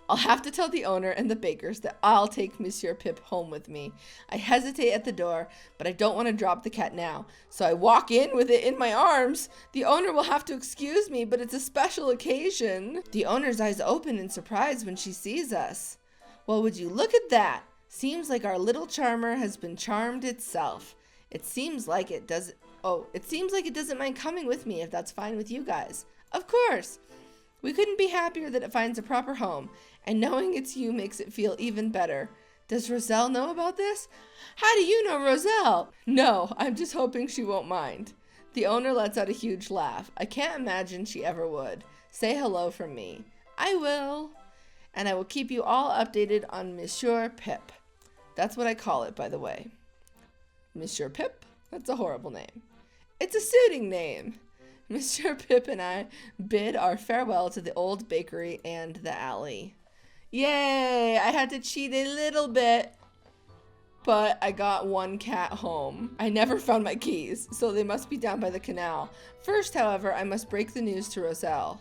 I'll have to tell the owner and the bakers that I'll take Monsieur Pip home with me. I hesitate at the door, but I don't want to drop the cat now, so I walk in with it in my arms. The owner will have to excuse me, but it's a special occasion. The owner's eyes open in surprise when she sees us. Well, would you look at that? Seems like our little charmer has been charmed itself. It seems like it doesn't mind coming with me if that's fine with you guys. Of course. We couldn't be happier that it finds a proper home, and knowing it's you makes it feel even better. Does Roselle know about this? How do you know Roselle? No, I'm just hoping she won't mind. The owner lets out a huge laugh. I can't imagine she ever would. Say hello from me. I will. And I will keep you all updated on Monsieur Pip. That's what I call it, by the way. Monsieur Pip? That's a horrible name. It's a suiting name. Monsieur Pip and I bid our farewell to the old bakery and the alley. Yay! I had to cheat a little bit, but I got one cat home. I never found my keys, so they must be down by the canal. First, however, I must break the news to Roselle.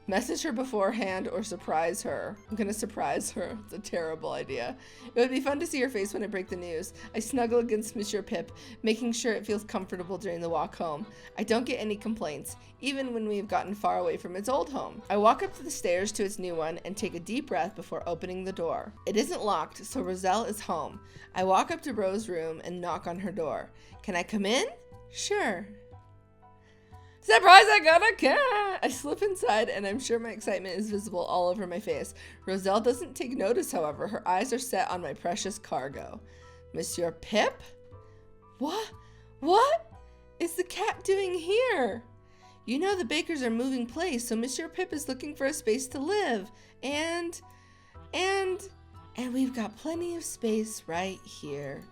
Message her beforehand or surprise her. I'm gonna surprise her. It's a terrible idea. It would be fun to see her face when I break the news. I snuggle against Monsieur Pip, making sure it feels comfortable during the walk home. I don't get any complaints, even when we have gotten far away from its old home. I walk up the stairs to its new one and take a deep breath before opening the door. It isn't locked, so Roselle is home. I walk up to Rose's room and knock on her door. Can I come in? Sure. Surprise, I got a cat! I slip inside, and I'm sure my excitement is visible all over my face. Roselle doesn't take notice, however. Her eyes are set on my precious cargo. Monsieur Pip? What is the cat doing here? You know the bakers are moving place, so Monsieur Pip is looking for a space to live. And we've got plenty of space right here.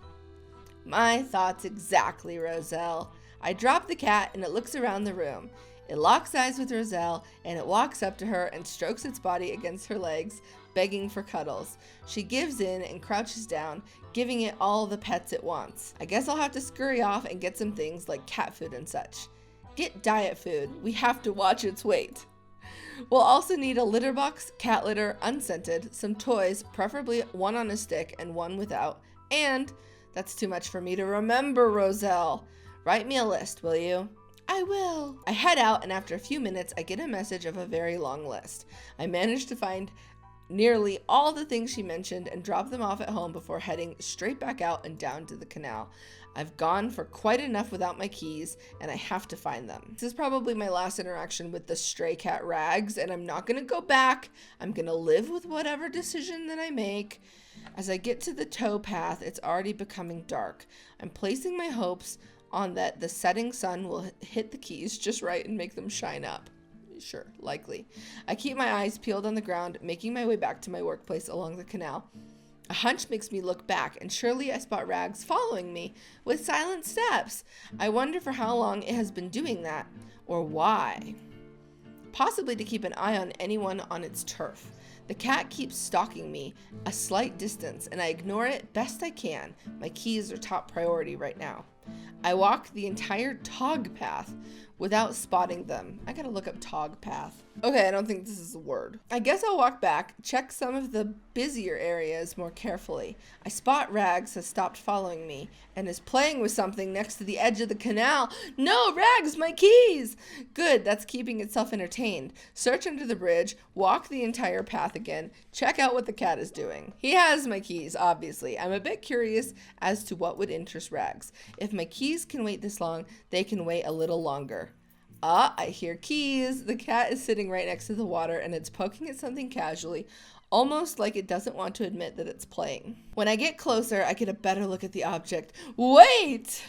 My thoughts exactly, Roselle. I drop the cat and it looks around the room. It locks eyes with Roselle and it walks up to her and strokes its body against her legs, begging for cuddles. She gives in and crouches down, giving it all the pets it wants. I guess I'll have to scurry off and get some things like cat food and such. Get diet food. We have to watch its weight. We'll also need a litter box, cat litter, unscented, some toys, preferably one on a stick and one without, and that's too much for me to remember, Roselle. Write me a list, will you? I will. I head out, and after a few minutes, I get a message of a very long list. I manage to find nearly all the things she mentioned and drop them off at home before heading straight back out and down to the canal. I've gone for quite enough without my keys, and I have to find them. This is probably my last interaction with the stray cat Rags, and I'm not gonna go back. I'm gonna live with whatever decision that I make. As I get to the tow path, it's already becoming dark. I'm placing my hopes on that the setting sun will hit the keys just right and make them shine up. Sure, likely. I keep my eyes peeled on the ground, making my way back to my workplace along the canal. A hunch makes me look back, and surely I spot Rags following me with silent steps. I wonder for how long it has been doing that, or why. Possibly to keep an eye on anyone on its turf. The cat keeps stalking me a slight distance, and I ignore it best I can. My keys are top priority right now. I walk the entire tog path without spotting them. I gotta look up tog path. Okay, I don't think this is a word. I guess I'll walk back, check some of the busier areas more carefully. I spot Rags has stopped following me and is playing with something next to the edge of the canal. No, Rags, my keys! Good, that's keeping itself entertained. Search under the bridge, walk the entire path again, check out what the cat is doing. He has my keys, obviously. I'm a bit curious as to what would interest Rags. If my keys can wait this long, they can wait a little longer. I hear keys. The cat is sitting right next to the water, and it's poking at something casually, almost like it doesn't want to admit that it's playing. When I get closer, I get a better look at the object. Wait!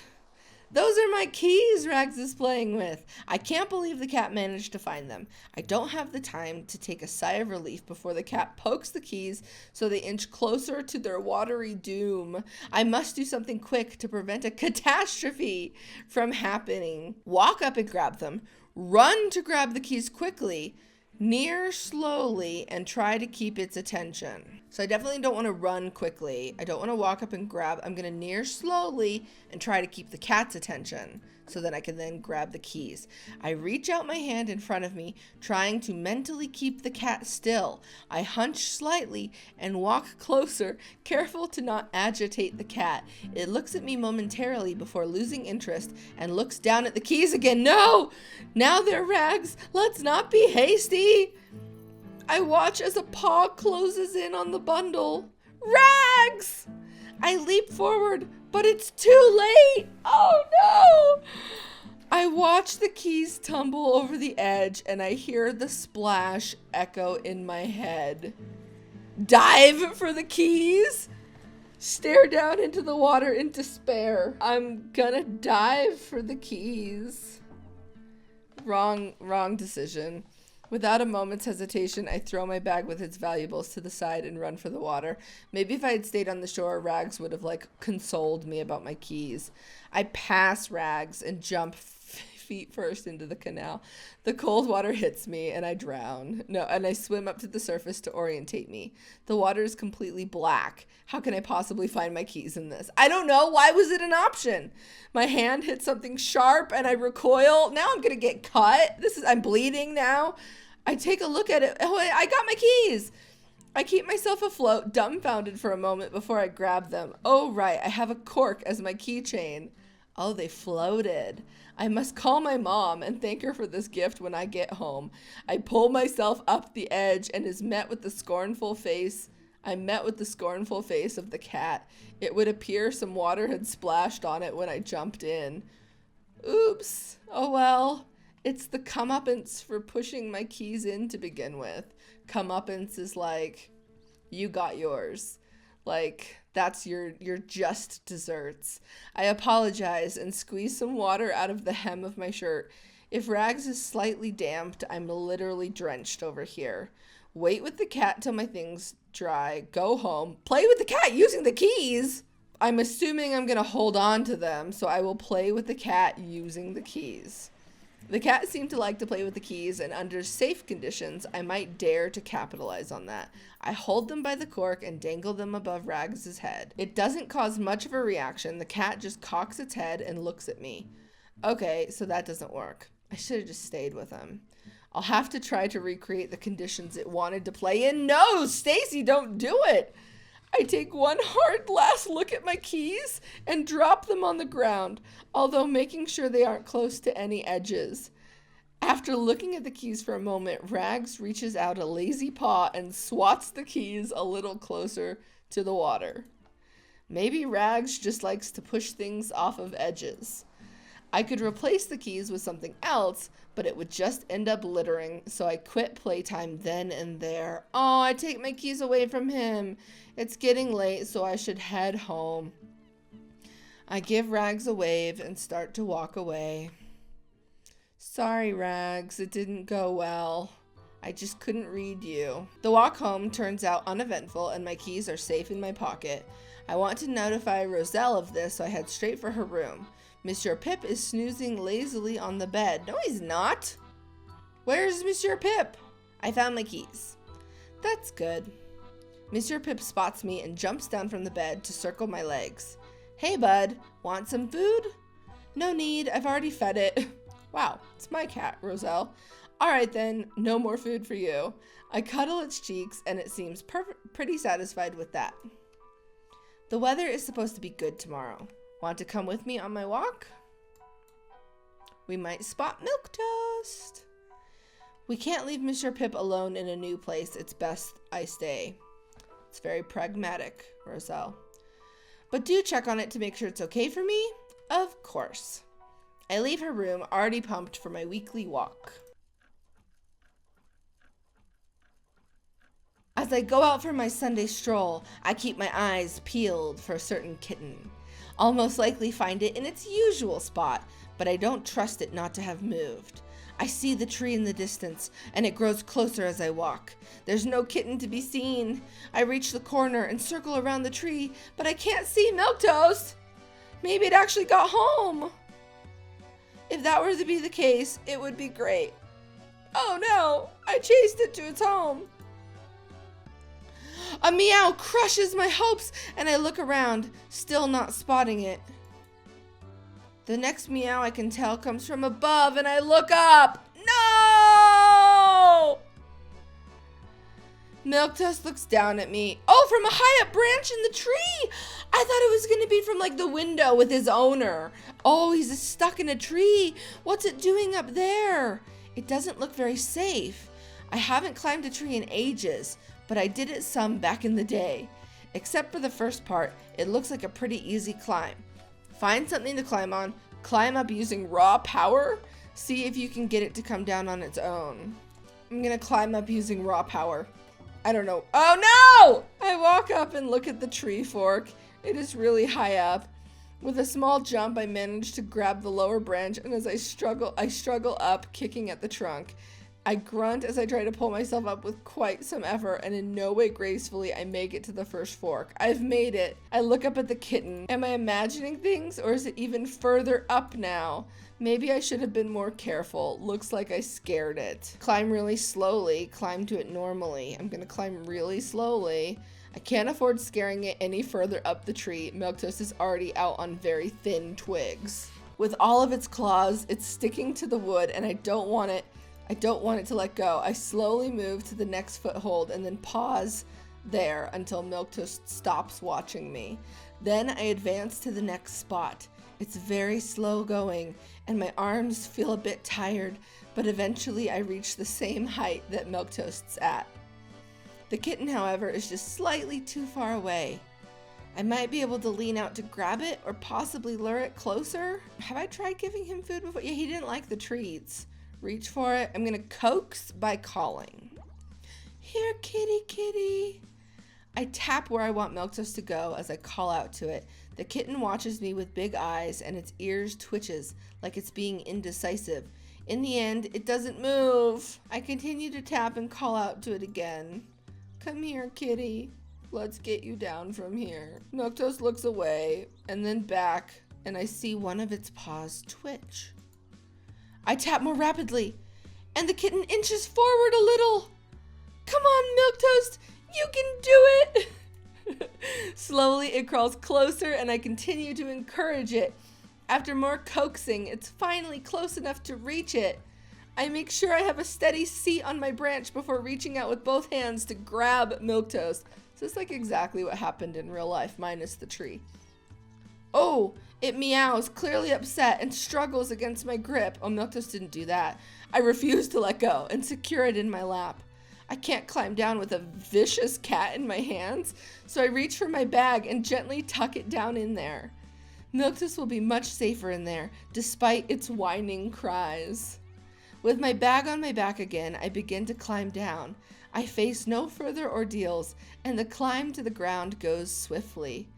Those are my keys Rags is playing with. I can't believe the cat managed to find them. I don't have the time to take a sigh of relief before the cat pokes the keys so they inch closer to their watery doom. I must do something quick to prevent a catastrophe from happening. Walk up and grab them. Run to grab the keys quickly. Near slowly and try to keep its attention. So I definitely don't want to run quickly. I don't want to walk up and grab. I'm going to near slowly and try to keep the cat's attention so that I can then grab the keys. I reach out my hand in front of me, trying to mentally keep the cat still. I hunch slightly and walk closer, careful to not agitate the cat. It looks at me momentarily before losing interest and looks down at the keys again. No! Now they're Rags. Let's not be hasty. I watch as a paw closes in on the bundle. Rags! I leap forward, but it's too late. Oh no! I watch the keys tumble over the edge, and I hear the splash echo in my head. Dive for the keys? Stare down into the water in despair. I'm gonna dive for the keys. Wrong decision. Without a moment's hesitation, I throw my bag with its valuables to the side and run for the water. Maybe if I had stayed on the shore, Rags would have, consoled me about my keys. I pass Rags and jump feet first into the canal. The cold water hits me, and I drown. And I swim up to the surface to orientate me. The water is completely black. How can I possibly find my keys in this? I don't know. Why was it an option? My hand hits something sharp, and I recoil. Now I'm going to get cut. I'm bleeding now. I take a look at it. Oh, I got my keys. I keep myself afloat, dumbfounded for a moment before I grab them. Oh, right. I have a cork as my keychain. Oh, they floated. I must call my mom and thank her for this gift when I get home. I pull myself up the edge and is met with the scornful face. I'm met with the scornful face of the cat. It would appear some water had splashed on it when I jumped in. Oops. Oh, well. It's the comeuppance for pushing my keys in to begin with. Comeuppance is like, you got yours. That's your just desserts. I apologize and squeeze some water out of the hem of my shirt. If Rags is slightly damped, I'm literally drenched over here. Wait with the cat till my things dry. Go home. Play with the cat using the keys. I'm assuming I'm going to hold on to them, so I will play with the cat using the keys. The cat seemed to like to play with the keys, and under safe conditions, I might dare to capitalize on that. I hold them by the cork and dangle them above Rags' head. It doesn't cause much of a reaction. The cat just cocks its head and looks at me. Okay, so that doesn't work. I should have just stayed with him. I'll have to try to recreate the conditions it wanted to play in. No, Stacy, don't do it. I take one hard last look at my keys and drop them on the ground, although making sure they aren't close to any edges. After looking at the keys for a moment, Rags reaches out a lazy paw and swats the keys a little closer to the water. Maybe Rags just likes to push things off of edges. I could replace the keys with something else, but it would just end up littering, so I quit playtime then and there. Oh, I take my keys away from him. It's getting late, so I should head home. I give Rags a wave and start to walk away. Sorry, Rags, it didn't go well. I just couldn't read you. The walk home turns out uneventful and my keys are safe in my pocket. I want to notify Roselle of this, so I head straight for her room. Monsieur Pip is snoozing lazily on the bed. No, he's not. Where's Monsieur Pip? I found my keys. That's good. Monsieur Pip spots me and jumps down from the bed to circle my legs. Hey, bud, want some food? No need, I've already fed it. Wow, it's my cat, Roselle. All right then, no more food for you. I cuddle its cheeks and it seems pretty satisfied with that. The weather is supposed to be good tomorrow. Want to come with me on my walk? We might spot Milquetoast. We can't leave Monsieur Pip alone in a new place. It's best I stay. It's very pragmatic, Roselle. But do check on it to make sure it's okay for me? Of course. I leave her room already pumped for my weekly walk. As I go out for my Sunday stroll, I keep my eyes peeled for a certain kitten. I'll most likely find it in its usual spot, but I don't trust it not to have moved. I see the tree in the distance, and it grows closer as I walk. There's no kitten to be seen. I reach the corner and circle around the tree, but I can't see Milquetoast. Maybe it actually got home. If that were to be the case, it would be great. Oh no, I chased it to its home. A meow crushes my hopes, and I look around, still not spotting it. The next meow I can tell comes from above, and I look up. No! Milquetoast looks down at me. Oh, from a high up branch in the tree! I thought it was going to be from like the window with his owner. Oh, he's stuck in a tree. What's it doing up there? It doesn't look very safe. I haven't climbed a tree in ages, but I did it some back in the day. Except for the first part, it looks like a pretty easy climb. Find something to climb on, climb up using raw power, see if you can get it to come down on its own. I'm gonna climb up using raw power. I don't know. Oh no! I walk up and look at the tree fork. It is really high up. With a small jump, I manage to grab the lower branch, and as I struggle up, kicking at the trunk. I grunt as I try to pull myself up with quite some effort, and in no way gracefully I make it to the first fork. I've made it. I look up at the kitten. Am I imagining things, or is it even further up now? Maybe I should have been more careful. Looks like I scared it. Climb really slowly. Climb to it normally. I'm gonna climb really slowly. I can't afford scaring it any further up the tree. Milquetoast is already out on very thin twigs. With all of its claws, it's sticking to the wood, and I don't want it to let go. I slowly move to the next foothold and then pause there until Milquetoast stops watching me. Then I advance to the next spot. It's very slow going, and my arms feel a bit tired, but eventually I reach the same height that Milquetoast's at. The kitten, however, is just slightly too far away. I might be able to lean out to grab it or possibly lure it closer. Have I tried giving him food before? Yeah, he didn't like the treats. Reach for it. I'm gonna coax by calling. Here, kitty, kitty. I tap where I want Milquetoast to go as I call out to it. The kitten watches me with big eyes and its ears twitches like it's being indecisive. In the end, it doesn't move. I continue to tap and call out to it again. Come here, kitty. Let's get you down from here. Milquetoast looks away and then back, and I see one of its paws twitch. I tap more rapidly, and the kitten inches forward a little. Come on, Milquetoast, you can do it. Slowly, it crawls closer, and I continue to encourage it. After more coaxing, it's finally close enough to reach it. I make sure I have a steady seat on my branch before reaching out with both hands to grab Milquetoast. Just like exactly what happened in real life, minus the tree. Oh, it meows, clearly upset, and struggles against my grip. Oh, Milquetoast didn't do that. I refuse to let go and secure it in my lap. I can't climb down with a vicious cat in my hands, so I reach for my bag and gently tuck it down in there. Milquetoast will be much safer in there, despite its whining cries. With my bag on my back again, I begin to climb down. I face no further ordeals, and the climb to the ground goes swiftly.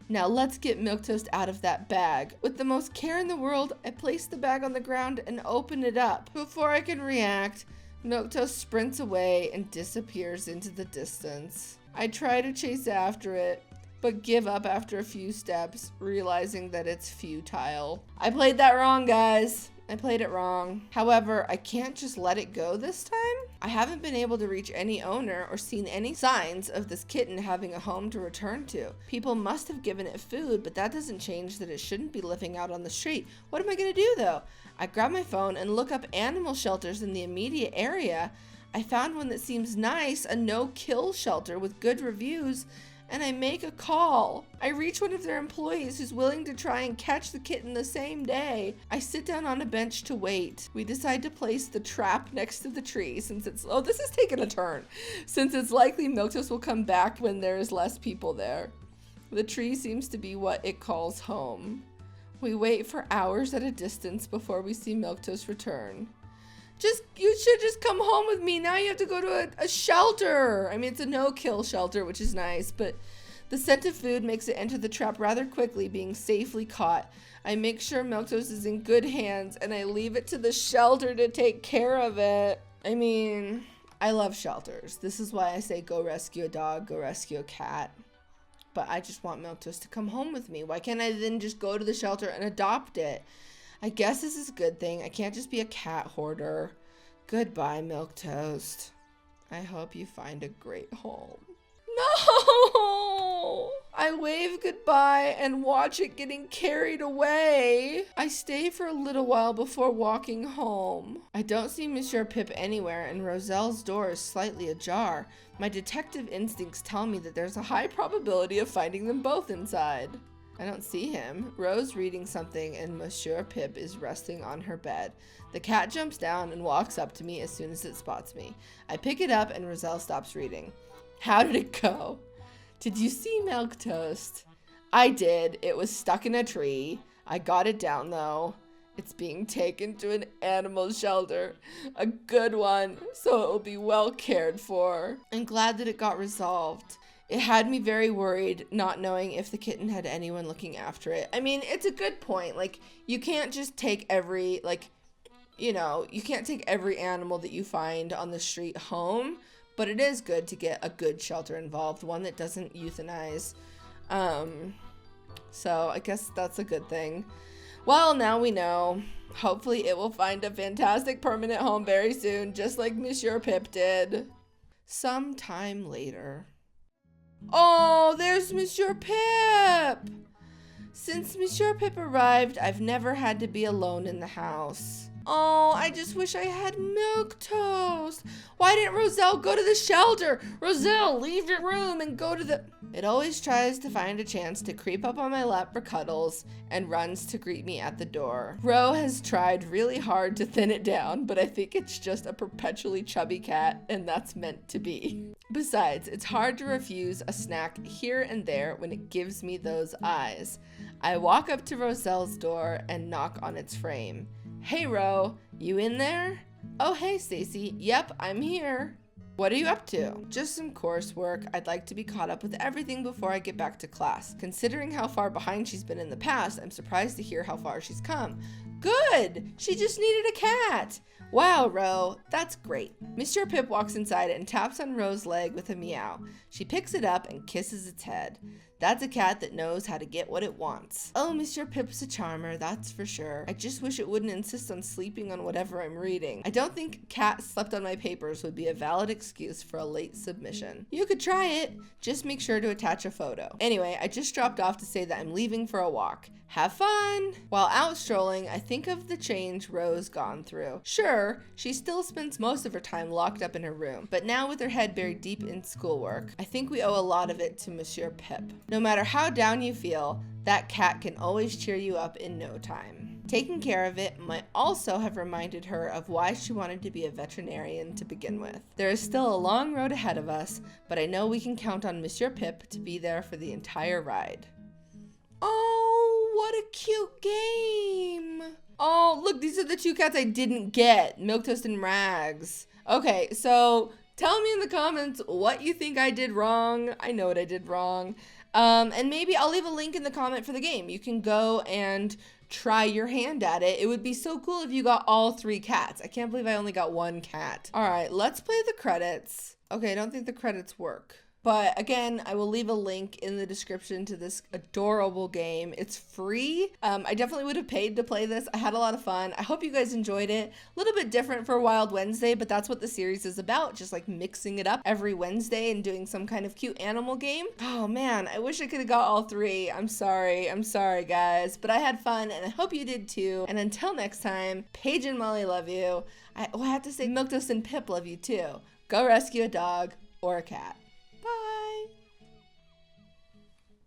Now let's get Milquetoast out of that bag. With the most care in the world, I place the bag on the ground and open it up. Before I can react, Milquetoast sprints away and disappears into the distance. I try to chase after it, but give up after a few steps, realizing that it's futile. I played that wrong, guys. I played it wrong. However, I can't just let it go this time. I haven't been able to reach any owner or seen any signs of this kitten having a home to return to. People must have given it food, but that doesn't change that it shouldn't be living out on the street. What am I gonna do though? I grab my phone and look up animal shelters in the immediate area. I found one that seems nice, a no-kill shelter with good reviews, and I make a call. I reach one of their employees who's willing to try and catch the kitten the same day. I sit down on a bench to wait. We decide to place the trap next to the tree since it's, oh, this is taking a turn. Since it's likely Milquetoast will come back when there's less people there. The tree seems to be what it calls home. We wait for hours at a distance before we see Milquetoast return. You should just come home with me. Now you have to go to a shelter. I mean, it's a no-kill shelter, which is nice, but the scent of food makes it enter the trap rather quickly, being safely caught. I make sure Milquetoast is in good hands, and I leave it to the shelter to take care of it. I mean, I love shelters. This is why I say go rescue a dog, go rescue a cat. But I just want Milquetoast to come home with me. Why can't I then just go to the shelter and adopt it? I guess this is a good thing. I can't just be a cat hoarder. Goodbye, Milquetoast. I hope you find a great home. No! I wave goodbye and watch it getting carried away. I stay for a little while before walking home. I don't see Monsieur Pip anywhere, and Roselle's door is slightly ajar. My detective instincts tell me that there's a high probability of finding them both inside. I don't see him. Ro's reading something and Monsieur Pip is resting on her bed. The cat jumps down and walks up to me as soon as it spots me. I pick it up and Roselle stops reading. How did it go? Did you see Milquetoast? I did. It was stuck in a tree. I got it down though. It's being taken to an animal shelter. A good one, so it will be well cared for. I'm glad that it got resolved. It had me very worried, not knowing if the kitten had anyone looking after it. I mean, it's a good point. Like, you can't just take every, you can't take every animal that you find on the street home, but it is good to get a good shelter involved, one that doesn't euthanize. So I guess that's a good thing. Well, now we know. Hopefully it will find a fantastic permanent home very soon, just like Monsieur Pip did. Sometime later. Oh, there's Monsieur Pip! Since Monsieur Pip arrived, I've never had to be alone in the house. Oh, I just wish I had Milquetoast. Why didn't Roselle go to the shelter? Roselle, leave your room and go to the... It always tries to find a chance to creep up on my lap for cuddles and runs to greet me at the door. Ro has tried really hard to thin it down, but I think it's just a perpetually chubby cat, and that's meant to be. Besides, it's hard to refuse a snack here and there when it gives me those eyes. I walk up to Roselle's door and knock on its frame. Hey, Ro, you in there? Oh, hey, Stacy. Yep, I'm here. What are you up to? Just some coursework. I'd like to be caught up with everything before I get back to class. Considering how far behind she's been in the past, I'm surprised to hear how far she's come. Good! She just needed a cat! Wow, Ro, that's great. Monsieur Pip walks inside and taps on Ro's leg with a meow. She picks it up and kisses its head. That's a cat that knows how to get what it wants. Oh, Monsieur Pip's a charmer, that's for sure. I just wish it wouldn't insist on sleeping on whatever I'm reading. I don't think cat slept on my papers would be a valid excuse for a late submission. You could try it. Just make sure to attach a photo. Anyway, I just dropped off to say that I'm leaving for a walk. Have fun! While out strolling, I think think of the change Rose gone through. Sure, she still spends most of her time locked up in her room, but now with her head buried deep in schoolwork, I think we owe a lot of it to Monsieur Pip. No matter how down you feel, that cat can always cheer you up in no time. Taking care of it might also have reminded her of why she wanted to be a veterinarian to begin with. There is still a long road ahead of us, but I know we can count on Monsieur Pip to be there for the entire ride. Oh, what a cute game. Oh, look, these are the two cats I didn't get, Milquetoast and Rags. Okay, so tell me in the comments what you think I did wrong. I know what I did wrong. And maybe I'll leave a link in the comment for the game. You can go and try your hand at it. It would be so cool if you got all 3 cats. I can't believe I only got 1 cat. All right, let's play the credits. Okay, I don't think the credits work. But again, I will leave a link in the description to this adorable game. It's free. I definitely would have paid to play this. I had a lot of fun. I hope you guys enjoyed it. A little bit different for Wild Wednesday, but that's what the series is about. Just like mixing it up every Wednesday and doing some kind of cute animal game. Oh man, I wish I could have got all 3. I'm sorry guys. But I had fun and I hope you did too. And until next time, Paige and Molly love you. I have to say Milquetoast and Pip love you too. Go rescue a dog or a cat.